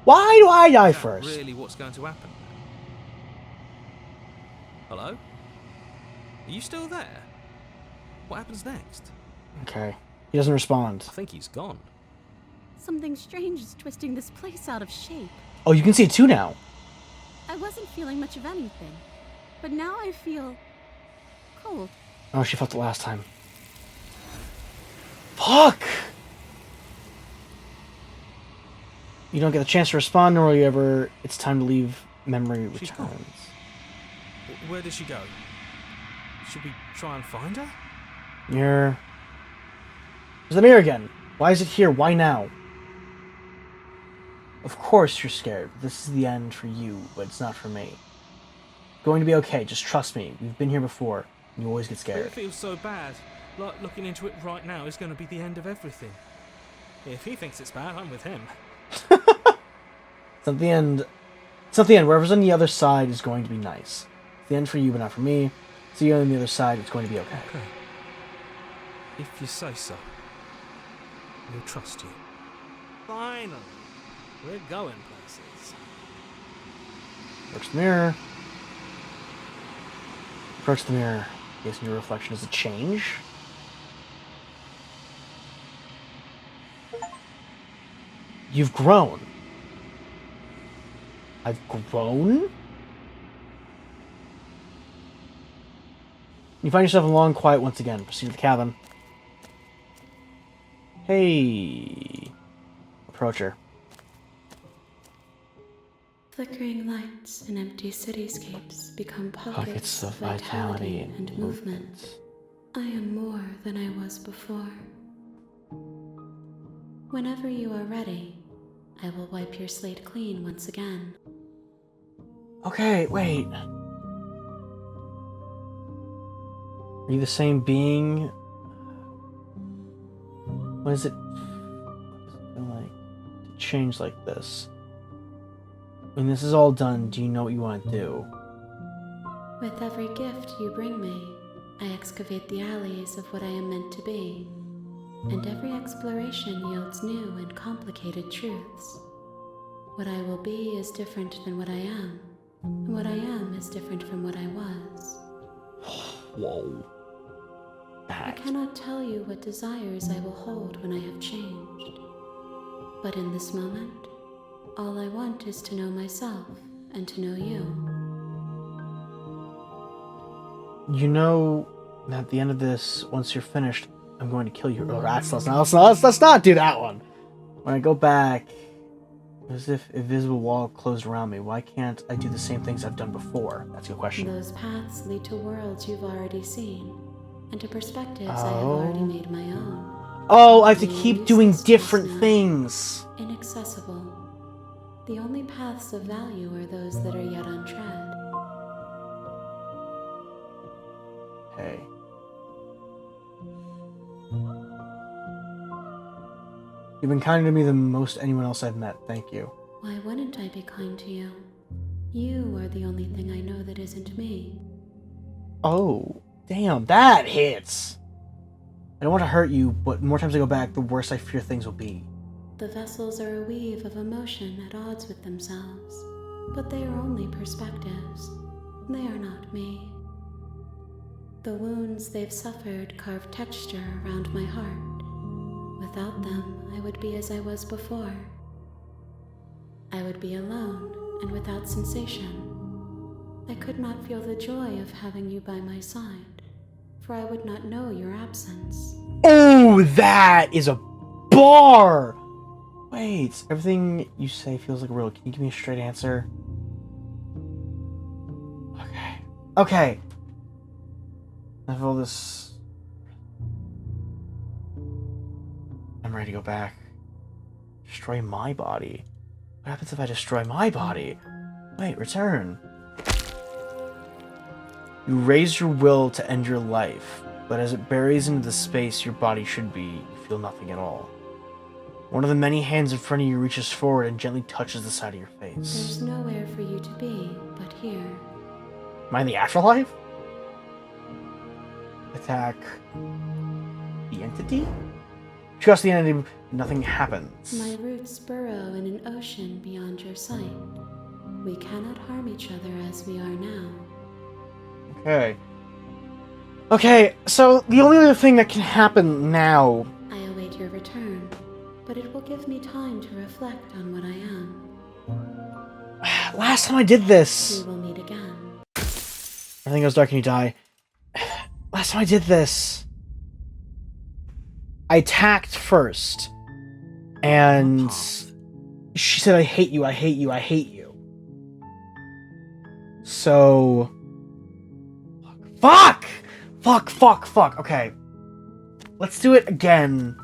Why do I die Is that first? really what's going to happen? Hello? Are you still there? What happens next? Okay. He doesn't respond. I think he's gone. Something strange is twisting this place out of shape. Oh, you can see it too now. I wasn't feeling much of anything, but now I feel cold. Oh, she felt it last time. Fuck! You don't get a chance to respond, nor will you ever... It's time to leave. Memory She's gone. returns. Where did she go? Should we try and find her? Mirror. There's the mirror again. Why is it here? Why now? Of course you're scared. This is the end for you, but it's not for me. Going to be okay. Just trust me. We've been here before. And you always get It scared. feels so bad. Like looking into it right now is going to be the end of everything. If he thinks it's bad, I'm with him. It's not the end. It's not the end. Wherever's on the other side is going to be nice. It's the end for you, but not for me. See you on the other side. It's going to be okay. Okay. If you say so. We'll trust you. Finally. We're going places. Approach the mirror. Approach the mirror. Facing your reflection as a change. You've grown. I've grown? You find yourself in long quiet once again. Proceed to the cabin. Hey. Approach her. Flickering lights and empty cityscapes become Pockets of vitality and movement. I am more than I was before. Whenever you are ready, I will wipe your slate clean once again. Okay, wait. Are you the same being? What does it feel like to change like this? When this is all done, do you know what you want to do? With every gift you bring me, I excavate the alleys of what I am meant to be, and every exploration yields new and complicated truths. What I will be is different than what I am, and what I am is different from what I was. Whoa. I cannot tell you what desires I will hold when I have changed. But in this moment, all I want is to know myself and to know you. You know, at the end of this, once you're finished, I'm going to kill you. Oh, let's not do that one. When I go back, as if a visible wall closed around me, why can't I do the same things I've done before? That's a good question. Those paths lead to worlds you've already seen, and to perspectives I have already made my own. Oh, I have to keep doing different things. Inaccessible. The only paths of value are those that are yet untread. Hey. You've been kinder to me than most anyone else I've met. Thank you. Why wouldn't I be kind to you? You are the only thing I know that isn't me. Oh, damn, that hits. I don't want to hurt you, but the more times I go back, the worse I fear things will be. The vessels are a weave of emotion at odds with themselves, but they are only perspectives. They are not me. The wounds they've suffered carve texture around my heart. Without them, I would be as I was before. I would be alone and without sensation. I could not feel the joy of having you by my side, for I would not know your absence. Oh, that is a bar! Wait, everything you say feels like real. Can you give me a straight answer? Okay. I feel this. I'm ready to go back. Destroy my body. What happens if I destroy my body? Wait, return. You raise your will to end your life, but as it buries into the space your body should be, you feel nothing at all. One of the many hands in front of you reaches forward and gently touches the side of your face. There's nowhere for you to be but here. Am I in the afterlife? Attack the entity? Trust the entity, nothing happens. My roots burrow in an ocean beyond your sight. We cannot harm each other as we are now. Okay, so the only other thing that can happen now... I await your return, but it will give me time to reflect on what I am. Last time I did this... We will meet again. Everything goes dark and you die. Last time I did this... I attacked first. And... she said, I hate you, I hate you, I hate you. So... Fuck! Okay. Let's do it again.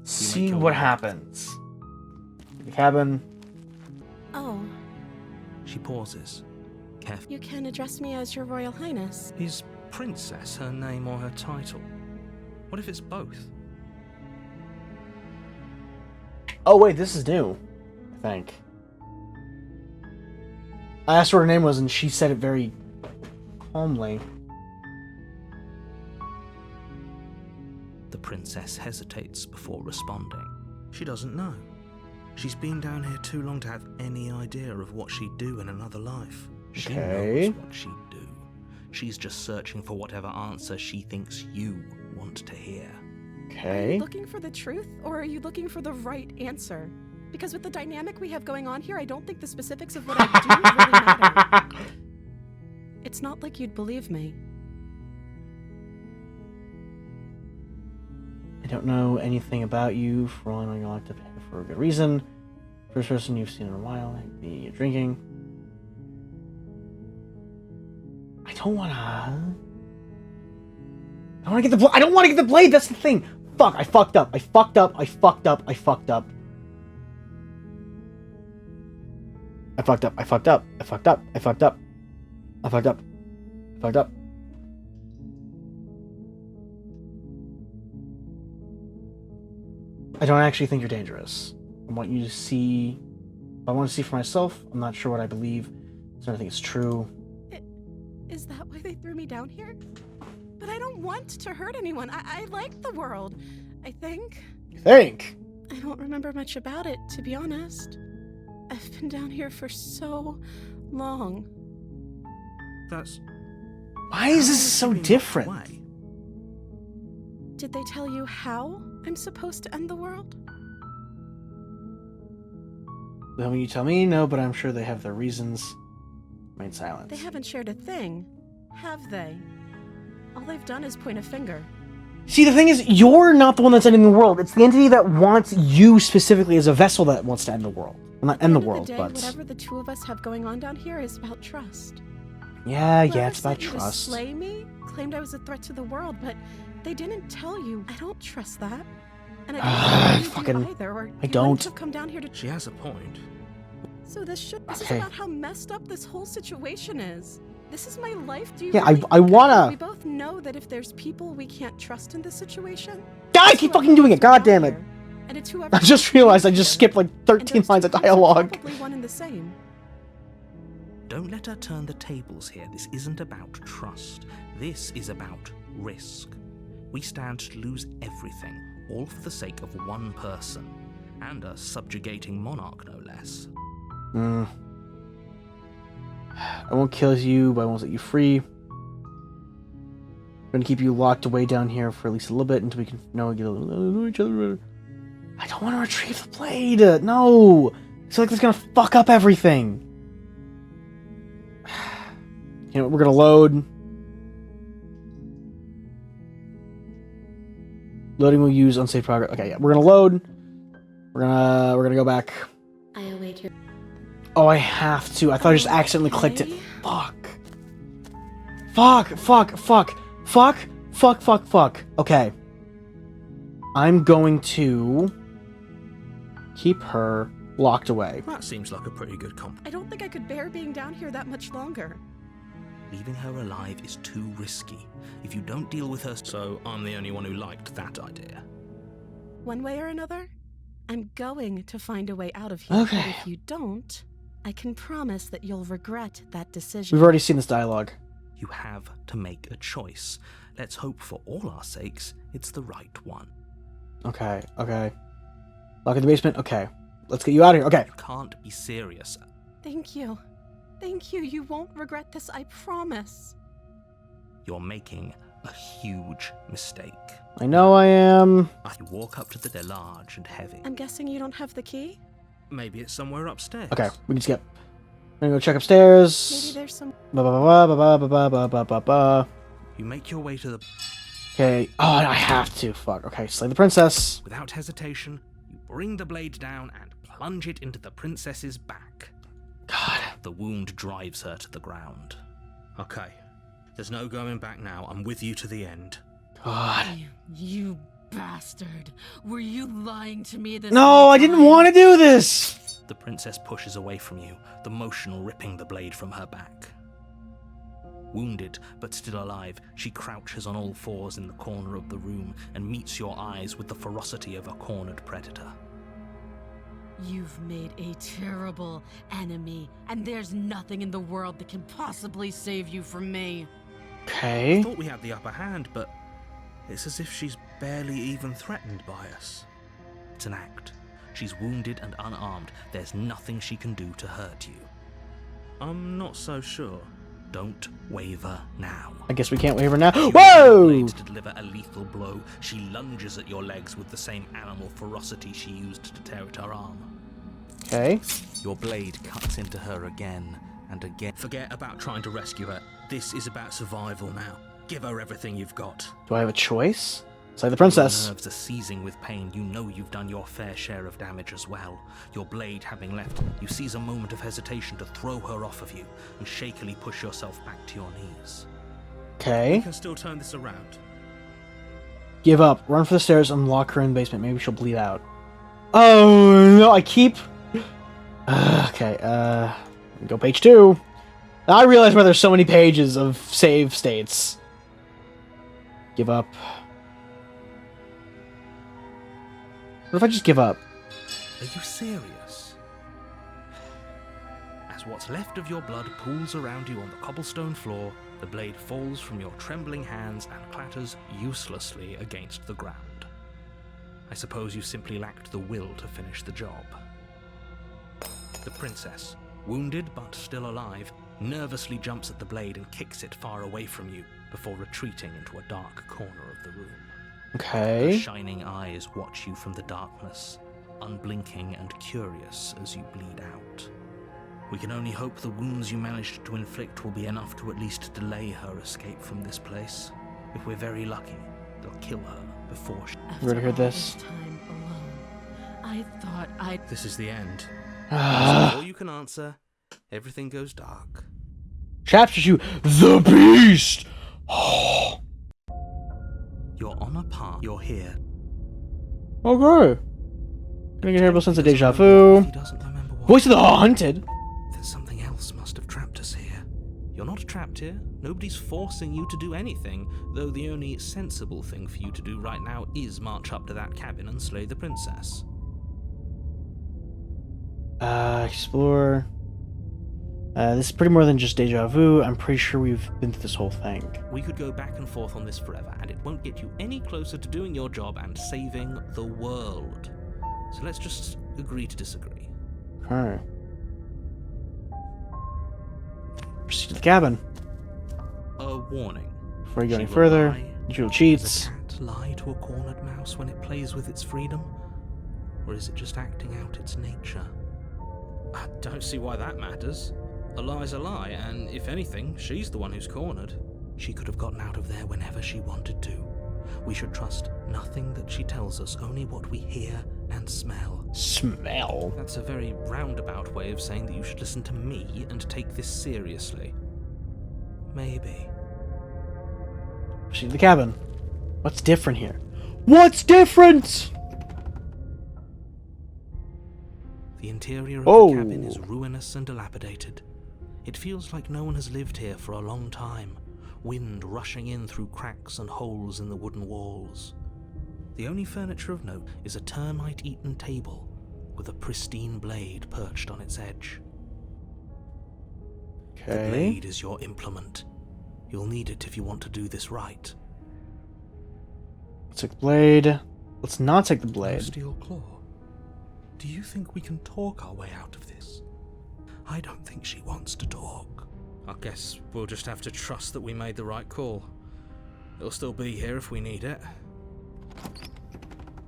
See what happens. The cabin. Oh, She pauses. Carefully. you can address me as Your Royal Highness. Is Princess her name or her title? What if it's both? Oh wait, this is new. I think. I asked her what her name was and she said it very calmly. The princess hesitates before responding. She doesn't know. She's been down here too long to have any idea of what she'd do in another life. She Okay. knows what she'd do. She's just searching for whatever answer she thinks you want to hear. Are Okay. you looking for the truth, or are you looking for the right answer? Because with the dynamic we have going on here, I don't think the specifics of what I do really matter. It's not like you'd believe me. I don't know anything about you. For all I know, you're locked up here for a good reason. First person you've seen in a while. Maybe drinking. I don't I want to get the I don't want to get the blade. That's the thing. Fuck, I fucked up. I fucked up. I fucked up. I fucked up. I fucked up. I fucked up. I fucked up. I fucked up. I fucked up. I fucked up. I don't actually think you're dangerous. I want you to see. I want to see for myself. I'm not sure what I believe, so I think it's true. Is that why they threw me down here? But I don't want to hurt anyone. I like the world, I think. You think? I don't remember much about it, to be honest. I've been down here for so long. That's... Why is this so different? Way? Did they tell you how I'm supposed to end the world? Well, when you tell me, no, but I'm sure they have their reasons. Remain silent. They haven't shared a thing, have they? All they've done is point a finger. See, the thing is, you're not the one that's ending the world. It's the entity that wants you specifically as a vessel that wants to end the world. Well, not end the world, but... Whatever the two of us have going on down here is about trust. Yeah, Whoever it's about sent you to trust. slay me claimed I was a threat to the world, but they didn't tell you. I don't trust that. And I don't believe you either, or I you don't. wouldn't have come down here to... She has a point. So this is Okay. about how messed up this whole situation is. This is my life. Do you Yeah, really I wanna... We both know that if there's people we can't trust in this situation... I keep fucking doing it, god damn it! And it's whoever... I just realized I just skipped like 13 lines of dialogue. Probably one and the same. Don't let her turn the tables here. This isn't about trust. This is about risk. We stand to lose everything, all for the sake of one person. And a subjugating monarch, no less. I won't kill you, but I won't set you free. I'm gonna keep you locked away down here for at least a little bit until we can know each other. I don't want to retrieve the blade. No, I feel like that's gonna fuck up everything. You know, we're gonna load. Loading will use unsafe progress. Okay, yeah, we're gonna load. We're gonna go back. I await your... Oh, I have to. I thought I just accidentally clicked it. Fuck. Fuck, fuck, fuck. Fuck, fuck, fuck, fuck. Okay. I'm going to keep her locked away. That seems like a pretty good comp. I don't think I could bear being down here that much longer. Leaving her alive is too risky. If you don't deal with her... So I'm the only one who liked that idea. One way or another, I'm going to find a way out of here. Okay. But if you don't, I can promise that you'll regret that decision. We've already seen this dialogue. You have to make a choice. Let's hope for all our sakes it's the right one. Okay, okay. Lock in the basement? Okay. Let's get you out of here. Okay. You can't be serious. Thank you. Thank you. You won't regret this, I promise. You're making a huge mistake. I know I am. You walk up to the door, large and heavy. I'm guessing you don't have the key? Maybe it's somewhere upstairs. Okay, we can skip. I'm gonna go check upstairs. Maybe there's some... Ba ba ba ba ba ba ba ba ba ba. You make your way to the... Okay. Oh, I have to. Fuck. Okay, slay the princess. Without hesitation, you bring the blade down and plunge it into the princess's back. God. The wound drives her to the ground. Okay. There's no going back now. I'm with you to the end. God. You bastard. Were you lying to me this No, I didn't want to do this. The princess pushes away from you, the motion ripping the blade from her back. Wounded, but still alive, she crouches on all fours in the corner of the room and meets your eyes with the ferocity of a cornered predator. You've made a terrible enemy, and there's nothing in the world that can possibly save you from me. Okay. I thought we had the upper hand, but it's as if she's barely even threatened by us. It's an act. She's wounded and unarmed. There's nothing she can do to hurt you. I'm not so sure. Don't waver now. I guess we can't waver now. You Whoa! blade to deliver a lethal blow. She lunges at your legs with the same animal ferocity she used to tear at her arm. Okay. Your blade cuts into her again and again. Forget about trying to rescue her. This is about survival now. Give her everything you've got. Do I have a choice? Slay the princess. Your nerves are seizing with pain. You know you've done your fair share of damage as well. Your blade having left, you seize a moment of hesitation to throw her off of you and shakily push yourself back to your knees. Okay. You can still turn this around. Give up. Run for the stairs and lock her in the basement. Maybe she'll bleed out. Oh, no, I keep... okay, go page 2. Now I realize why there's so many pages of save states. Give up. What if I just give up? Are you serious? As what's left of your blood pools around you on the cobblestone floor, the blade falls from your trembling hands and clatters uselessly against the ground. I suppose you simply lacked the will to finish the job. The princess, wounded but still alive, nervously jumps at the blade and kicks it far away from you before retreating into a dark corner of the room. Okay. Her shining eyes watch you from the darkness, unblinking and curious as you bleed out. We can only hope the wounds you managed to inflict will be enough to at least delay her escape from this place. If we're very lucky, they'll kill her before she... You ready to hear this? Time alone, I thought I'd... This is the end. Before you can answer, everything goes dark. Chapter 2, The Beast! You're on a path. You're here. Okay. Gonna get a terrible sense of deja vu. He doesn't remember what... Voice of the Haunted. Then something else must have trapped us here. You're not trapped here. Nobody's forcing you to do anything, though the only sensible thing for you to do right now is march up to that cabin and slay the princess. Explore. This is pretty more than just deja vu. I'm pretty sure we've been through this whole thing. We could go back and forth on this forever, and it won't get you any closer to doing your job and saving the world. So let's just agree to disagree. Alright. Proceed to the cabin. A warning. Before you go She any will further, lie. usual Does cheats. a cat lie to a cornered mouse when it plays with its freedom? Or is it just acting out its nature? I don't see why that matters. A lie's a lie, and if anything, she's the one who's cornered. She could have gotten out of there whenever she wanted to. We should trust nothing that she tells us, only what we hear and smell. Smell. That's a very roundabout way of saying that you should listen to me and take this seriously. Maybe. Proceed to the cabin. What's different here? What's different? The interior of Oh. the cabin is ruinous and dilapidated. It feels like no one has lived here for a long time, wind rushing in through cracks and holes in the wooden walls. The only furniture of note is a termite-eaten table with a pristine blade perched on its edge. The Okay. blade is your implement. You'll need it if you want to do this right. Let's take the blade. Let's not take the No blade. steel claw. Do you think we can talk our way out of this? I don't think she wants to talk. I guess we'll just have to trust that we made the right call. It'll still be here if we need it.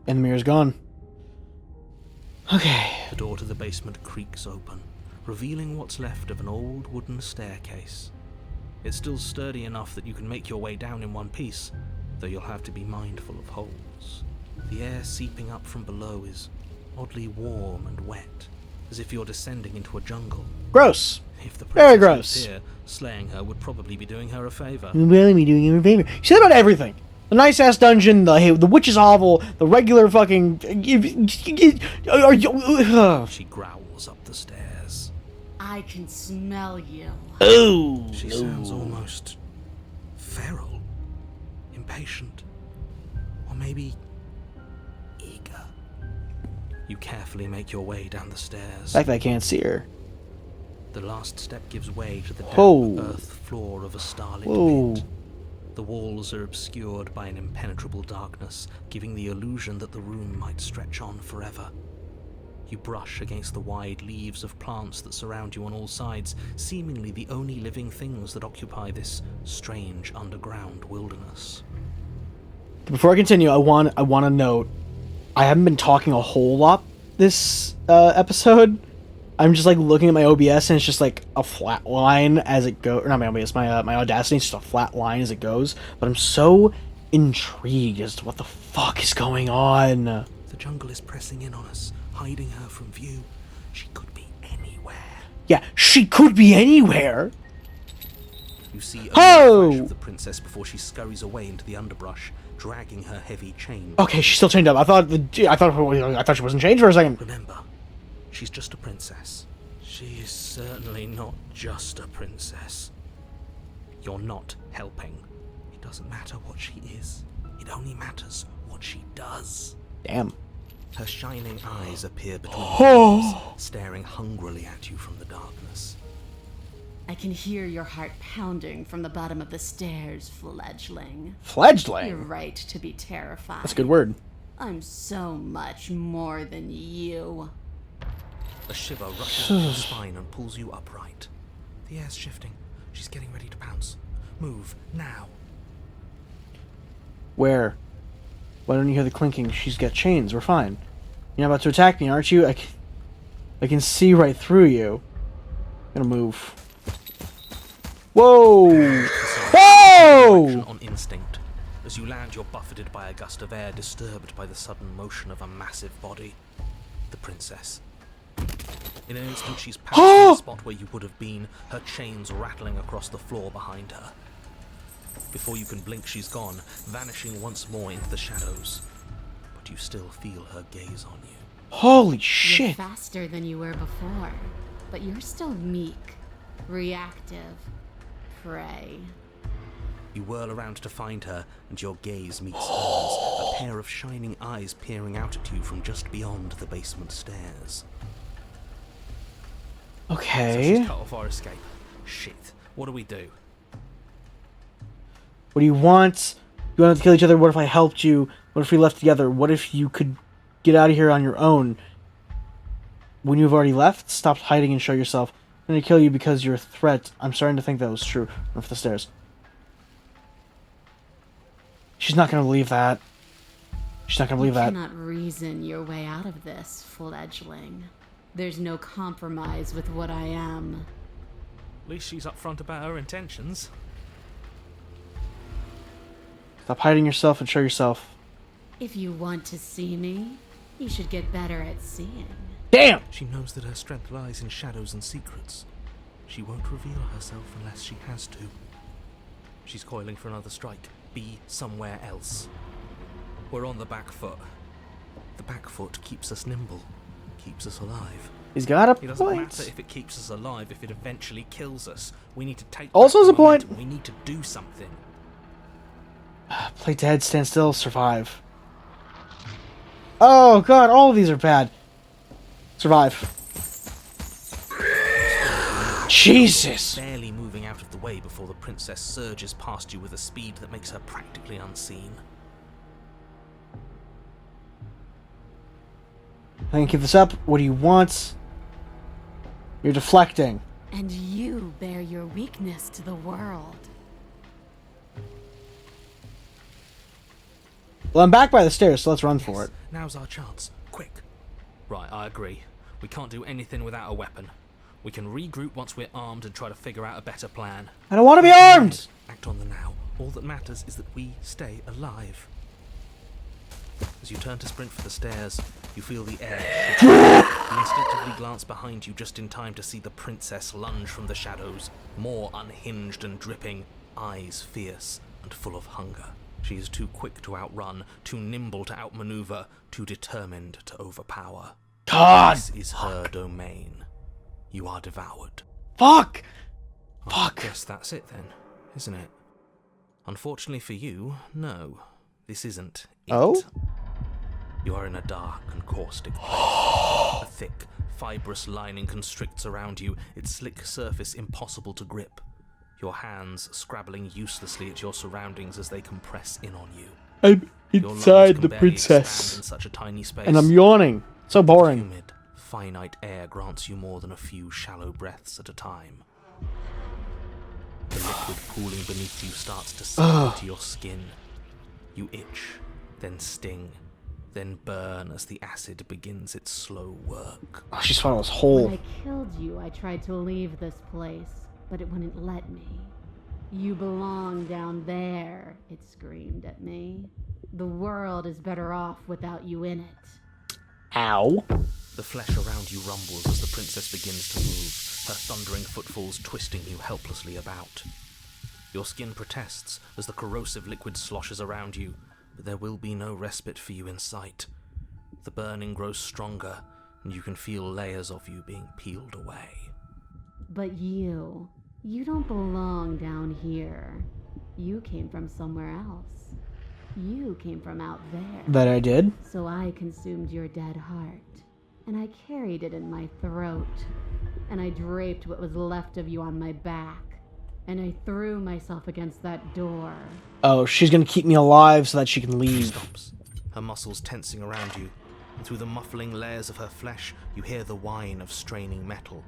And the mirror's gone. Okay. The door to the basement creaks open, revealing what's left of an old wooden staircase. It's still sturdy enough that you can make your way down in one piece, though you'll have to be mindful of holes. The air seeping up from below is oddly warm and wet, as if you're descending into a jungle. Gross. If the Very princess gross. lived here, slaying her would probably be doing her a favor. Really me doing you a favor. You say that about everything. The nice ass dungeon, the witch's hovel, the regular fucking. She growls up the stairs. I can smell you. Oh. She sounds almost feral, impatient, or maybe eager. You carefully make your way down the stairs. The fact that I can't see her. The last step gives way to the damp Whoa. earth floor of a starlit Whoa. pit. The walls are obscured by an impenetrable darkness, giving the illusion that the room might stretch on forever. You brush against the wide leaves of plants that surround you on all sides, seemingly the only living things that occupy this strange underground wilderness. Before I continue, I want to note, I haven't been talking a whole lot this episode. I'm just like looking at my OBS and it's just like a flat line as it goes. Or not my OBS, my Audacity. It's just a flat line as it goes. But I'm so intrigued as to what the fuck is going on. The jungle is pressing in on us, hiding her from view. She could be anywhere. Yeah, she could be anywhere. You see a Oh! flash of the princess before she scurries away into the underbrush, dragging her heavy chain. Okay, she's still chained up. I thought she wasn't chained for a second. Remember, she's just a princess. She is certainly not just a princess. You're not helping. It doesn't matter what she is. It only matters what she does. Damn. Her shining eyes appear between Oh. the staring hungrily at you from the darkness. I can hear your heart pounding from the bottom of the stairs, fledgling. You're Fledgling? right to be terrified. That's a good word. I'm so much more than you. A shiver rushes up your spine and pulls you upright. The air's shifting. She's getting ready to pounce. Move, now. Where? Why don't you hear the clinking? She's got chains. We're fine. You're not about to attack me, aren't you? I can see right through you. I'm gonna move. Whoa! Action Whoa! on instinct. As you land, you're buffeted by a gust of air, disturbed by the sudden motion of a massive body. The princess. In an instant, she's pounced on the spot where you would have been, her chains rattling across the floor behind her. Before you can blink, she's gone, vanishing once more into the shadows. But you still feel her gaze on you. Holy You're shit! faster than you were before, but you're still meek, reactive, prey. You whirl around to find her, and your gaze meets hers, a pair of shining eyes peering out at you from just beyond the basement stairs. So Okay. she's cut off our escape. Shit. What do we do? What do you want? You want to kill each other? What if I helped you? What if we left together? What if you could get out of here on your own? When you've already left, stop hiding and show yourself. I'm gonna kill you because you're a threat. I'm starting to think that was true. Run for the stairs. She's not gonna believe that. She's not gonna believe You that. cannot reason your way out of this, fledgling. There's no compromise with what I am. At least she's upfront about her intentions. Stop hiding yourself and show yourself. If you want to see me, you should get better at seeing. Damn! She knows that her strength lies in shadows and secrets. She won't reveal herself unless she has to. She's coiling for another strike. Be somewhere else. We're on the back foot. The back foot keeps us nimble, keeps us alive. He's got a It doesn't point. matter if it keeps us alive, if it eventually kills us. We need to take Also back has a the point. momentum. We need to do something. Play dead, stand still, survive. Oh god, all of these are bad. Survive. Jesus! Barely moving out of the way before the princess surges past you with a speed that makes her practically unseen. I can keep this up. What do you want? You're deflecting. And you bear your weakness to the world. Well, I'm back by the stairs, so let's run for it. Now's our chance. Quick. Right, I agree. We can't do anything without a weapon. We can regroup once we're armed and try to figure out a better plan. I don't want to be armed! Act on the now. All that matters is that we stay alive. As you turn to sprint for the stairs, you feel the air shift. You instinctively glance behind you just in time to see the princess lunge from the shadows, more unhinged and dripping, eyes fierce and full of hunger. She is too quick to outrun, too nimble to outmaneuver, too determined to overpower. God! This is her domain. You are devoured. Fuck! I Fuck! guess that's it then, isn't it? Unfortunately for you, no. This isn't it. Oh? You are in a dark and caustic place. A thick, fibrous lining constricts around you, its slick surface impossible to grip. Your hands scrabbling uselessly at your surroundings as they compress in on you. I'm Your lungs inside can the barely expand princess. in such a tiny space. And I'm yawning. So boring. Humid, finite air grants you more than a few shallow breaths at a time. The liquid pooling beneath you starts to sink into your skin. You itch, then sting, then burn as the acid begins its slow work. Oh, she's found this When hole. I killed you, I tried to leave this place, but it wouldn't let me. You belong down there, it screamed at me. The world is better off without you in it. Ow. The flesh around you rumbles as the princess begins to move, her thundering footfalls twisting you helplessly about. Your skin protests as the corrosive liquid sloshes around you, but there will be no respite for you in sight. The burning grows stronger, and you can feel layers of you being peeled away. But you don't belong down here. You came from somewhere else. You came from out there. That I did. So I consumed your dead heart, and I carried it in my throat, and I draped what was left of you on my back, and I threw myself against that door. Oh, she's gonna keep me alive so that she can She leave. stops, her muscles tensing around you, and through the muffling layers of her flesh, you hear the whine of straining metal.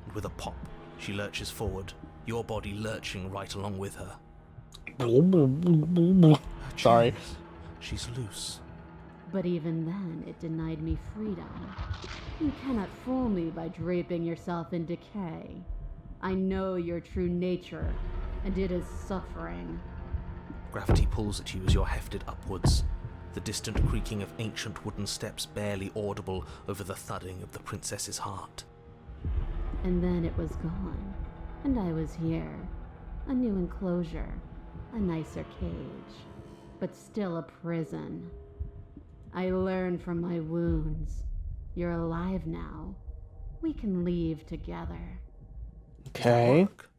And with a pop, she lurches forward, your body lurching right along with her. Sorry. She's loose. But even then, it denied me freedom. You cannot fool me by draping yourself in decay. I know your true nature, and it is suffering. Gravity pulls at you as you're hefted upwards, the distant creaking of ancient wooden steps barely audible over the thudding of the princess's heart. And then it was gone, and I was here. A new enclosure, a nicer cage, but still a prison. I learned from my wounds. You're alive now. We can leave together. Okay. Work?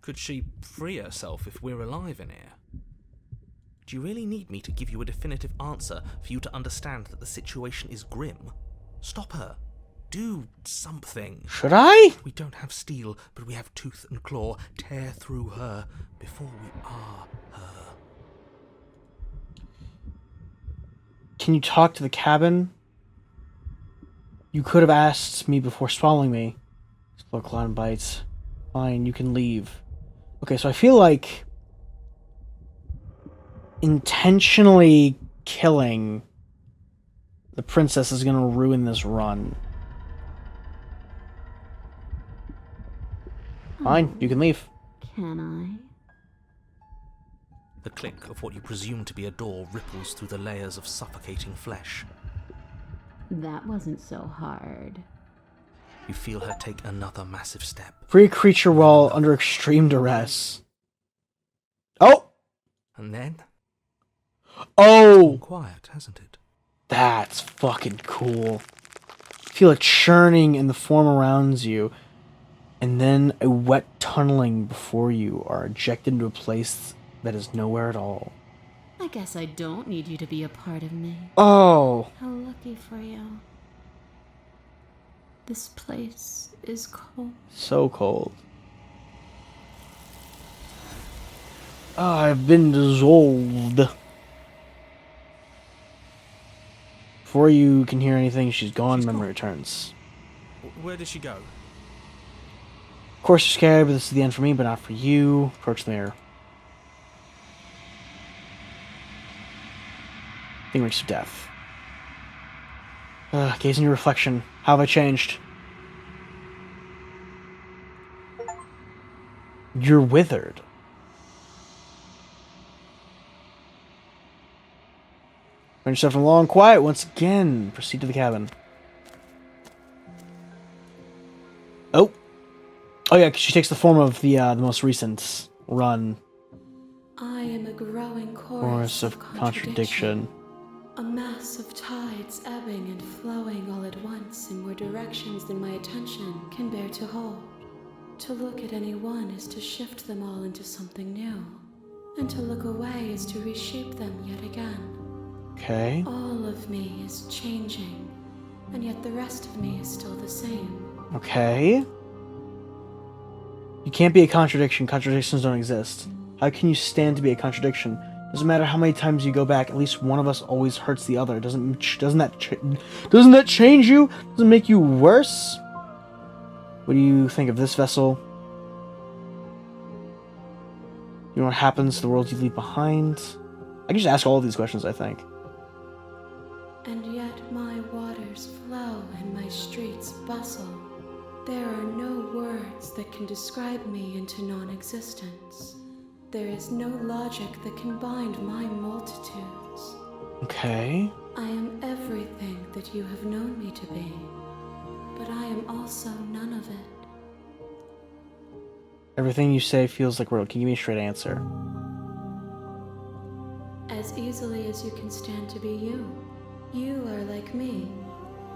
Could she free herself if we're alive in here? Do you really need me to give you a definitive answer for you to understand that the situation is grim? Stop her. Do something. Should I? We don't have steel, but we have tooth and claw. Tear through her before we are her. Can you talk to the cabin? You could have asked me before swallowing me. Explore clown bites. Fine, you can leave. Okay, so I feel like intentionally killing the princess is gonna ruin this run. Fine, you can leave. Can I? The click of what you presume to be a door ripples through the layers of suffocating flesh. That wasn't so hard. You feel her take another massive step. Free a creature while under extreme duress. Oh! And then, Oh! quiet, hasn't it? That's fucking cool. Feel a churning in the form around you, and then a wet tunneling before you are ejected into a place that is nowhere at all. I guess I don't need you to be a part of me. Oh! How lucky for you. This place is cold. So cold. I've been dissolved. Before you can hear anything, she's gone. She's Memory gone. returns. Where did she go? Of course you're scared, but this is the end for me, but not for you. Approach the mirror. Thing reaches to death. Gaze in your reflection. How have I changed? You're withered. Find yourself in a long quiet once again. Proceed to the cabin. Oh. Oh yeah, 'cause she takes the form of the most recent run. I am a growing Chorus of contradiction. A mass of tides ebbing and flowing all at once in more directions than my attention can bear to hold. To look at any one is to shift them all into something new, and to look away is to reshape them yet again. Okay. All of me is changing, and yet the rest of me is still the same. Okay. You can't be a contradiction. Contradictions don't exist. How can you stand to be a contradiction? Doesn't matter how many times you go back. At least one of us always hurts the other. Doesn't that change you? Doesn't make you worse? What do you think of this vessel? You know what happens to the world you leave behind? I can just ask all of these questions, I think. And yet my waters flow and my streets bustle. There are no words that can describe me into non-existence. There is no logic that can bind my multitudes. Okay. I am everything that you have known me to be, but I am also none of it. Everything you say feels like real. Can you give me a straight answer? as easily as you can stand to be you. You are like me,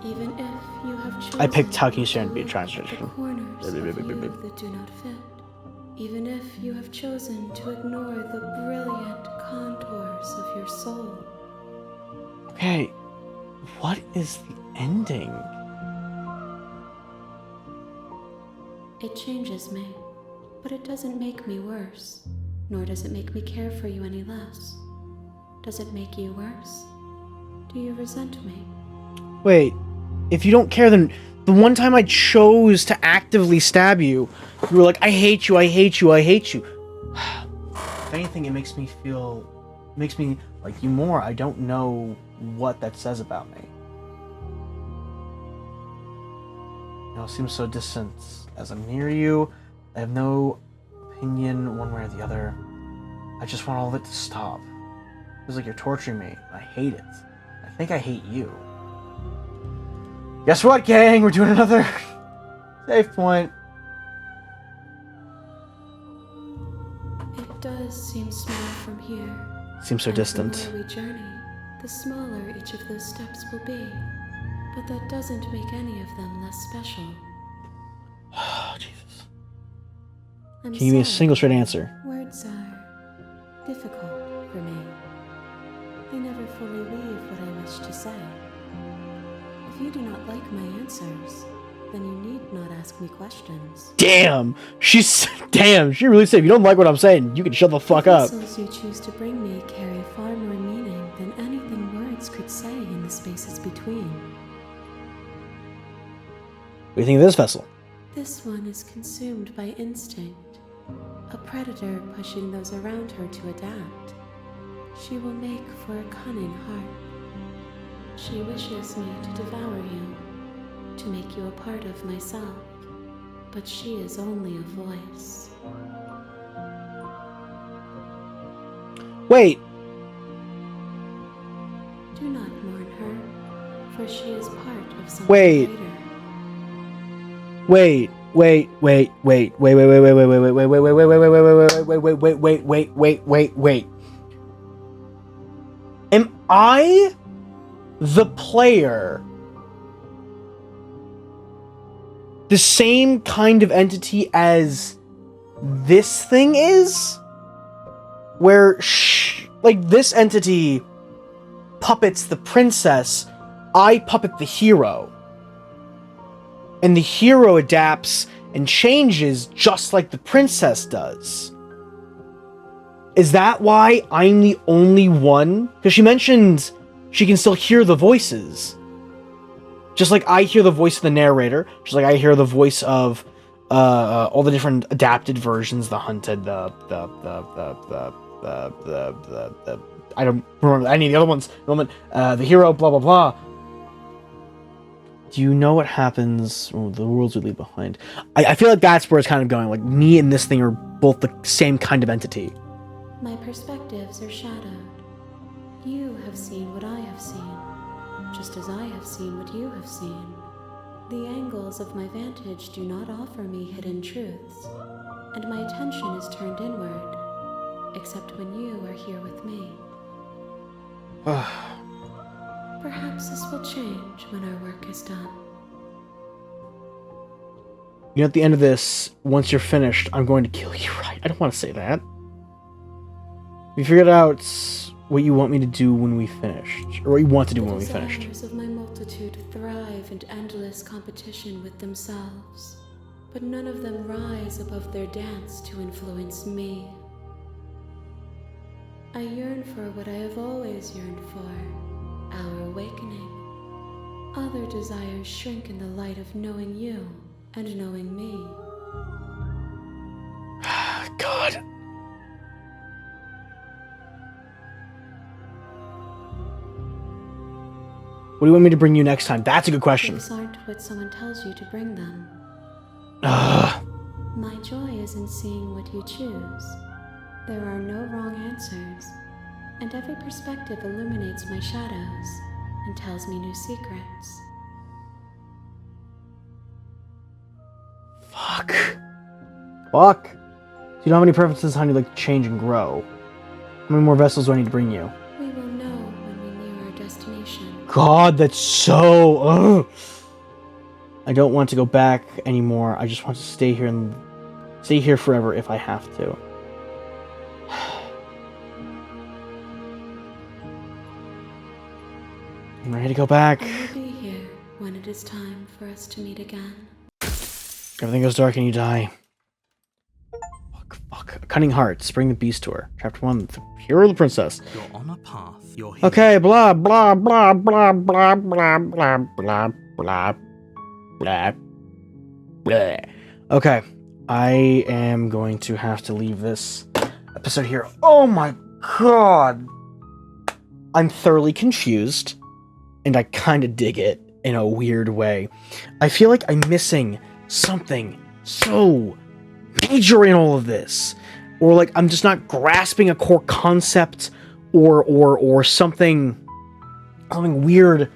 even if you have chosen I picked how can you stand to be a look transgender. at the corners of you that do not fit. Even if you have chosen to ignore the brilliant contours of your soul. Okay, what is the ending? It changes me, but it doesn't make me worse, nor does it make me care for you any less. Does it make you worse? Do you resent me? Wait, if you don't care, then the one time I chose to actively stab you, you were like, I hate you, I hate you, I hate you. If anything, it makes me like you more. I don't know what that says about me. It seems so distant. As I'm near you, I have no opinion one way or the other. I just want all of it to stop. It feels like you're torturing me. I hate it. I think I hate you. Guess what, gang? We're doing another save point. It does seem small from here. Seems so distant. The more we journey, the smaller each of those steps will be. But that doesn't make any of them less special. Oh, Jesus. I'm Can you give me a sorry. single straight answer? Words are difficult for me. They never fully leave what I wish to say. If you do not like my answers, then you need not ask me questions. Damn! She really said, if you don't like what I'm saying, you can shut the fuck up. The vessels you choose to bring me carry far more meaning than anything words could say in the spaces between. What do you think of this vessel? This one is consumed by instinct, a predator pushing those around her to adapt. She will make for a cunning heart. She wishes me to devour you, to make you a part of myself, but she is only a voice. Wait, Do not mourn her, for she is part of something Wait. greater. wait, wait, wait, wait, wait, wait, wait, wait, wait, wait, wait, wait, wait, wait, wait, wait, wait. Am I the player the same kind of entity as this thing is? Where, like, this entity puppets the princess, I puppet the hero. And the hero adapts and changes just like the princess does. Is that why I'm the only one? Because she mentioned she can still hear the voices. Just like I hear the voice of the narrator, just like I hear the voice of all the different adapted versions, the hunted, the I don't remember any of the other ones. The hero, blah blah blah. Do you know what happens? Oh, the worlds we leave behind. I feel like that's where it's kind of going. Like me and this thing are both the same kind of entity. My perspectives are shadowed. You have seen what I have seen, just as I have seen what you have seen. The angles of my vantage do not offer me hidden truths, and my attention is turned inward, except when you are here with me. Perhaps this will change when our work is done. You know, at the end of this, once you're finished, I'm going to kill you, right? I don't want to say that. We figured out what you want me to do when we finished, or what you want to do when we finished. The desires of my multitude thrive in endless competition with themselves, but none of them rise above their dance to influence me. I yearn for what I have always yearned for, our awakening. Other desires shrink in the light of knowing you and knowing me. God. What do you want me to bring you next time? That's a good question. Gifts aren't what someone tells you to bring them. Ugh. My joy is in seeing what you choose. There are no wrong answers, and every perspective illuminates my shadows and tells me new secrets. Fuck. So you know how many preferences, how you like to change and grow? How many more vessels do I need to bring you? god, that's so... Ugh. I don't want to go back anymore. I just want to stay here and stay here forever if I have to. I'm ready to go back. I will be here when it is time for us to meet again. Everything goes dark and you die. Fuck. Cunning Hearts, Bring the Beast Tour. Chapter 1, The Hero of the Princess. You're on a path. You're here. Okay, blah, blah, blah, blah, blah, blah, blah, blah, blah, blah, blah. Okay, I am going to have to leave this episode here. Oh my god! I'm thoroughly confused, and I kind of dig it in a weird way. I feel like I'm missing something so major in all of this, or like I'm just not grasping a core concept, or something weird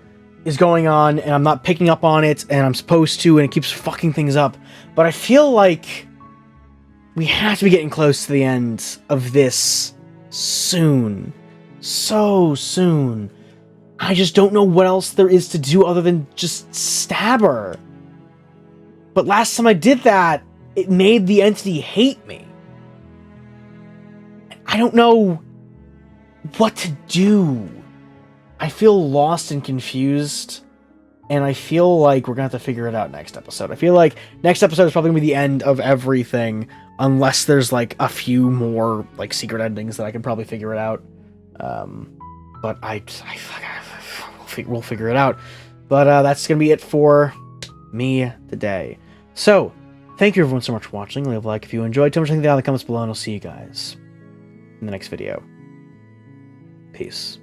is going on and I'm not picking up on it and I'm supposed to, and it keeps fucking things up. But I feel like we have to be getting close to the end of this soon. So soon. I just don't know what else there is to do other than just stab her. But last time I did that, it made the entity hate me. I don't know what to do. I feel lost and confused, and I feel like we're gonna have to figure it out next episode. I feel like next episode is probably gonna be the end of everything, unless there's like a few more like secret endings that I can probably figure it out. But we'll figure it out. But that's gonna be it for me today. So, thank you everyone so much for watching. Leave a like if you enjoyed. Tell me what you think down in the comments below, and I'll see you guys in the next video. Peace.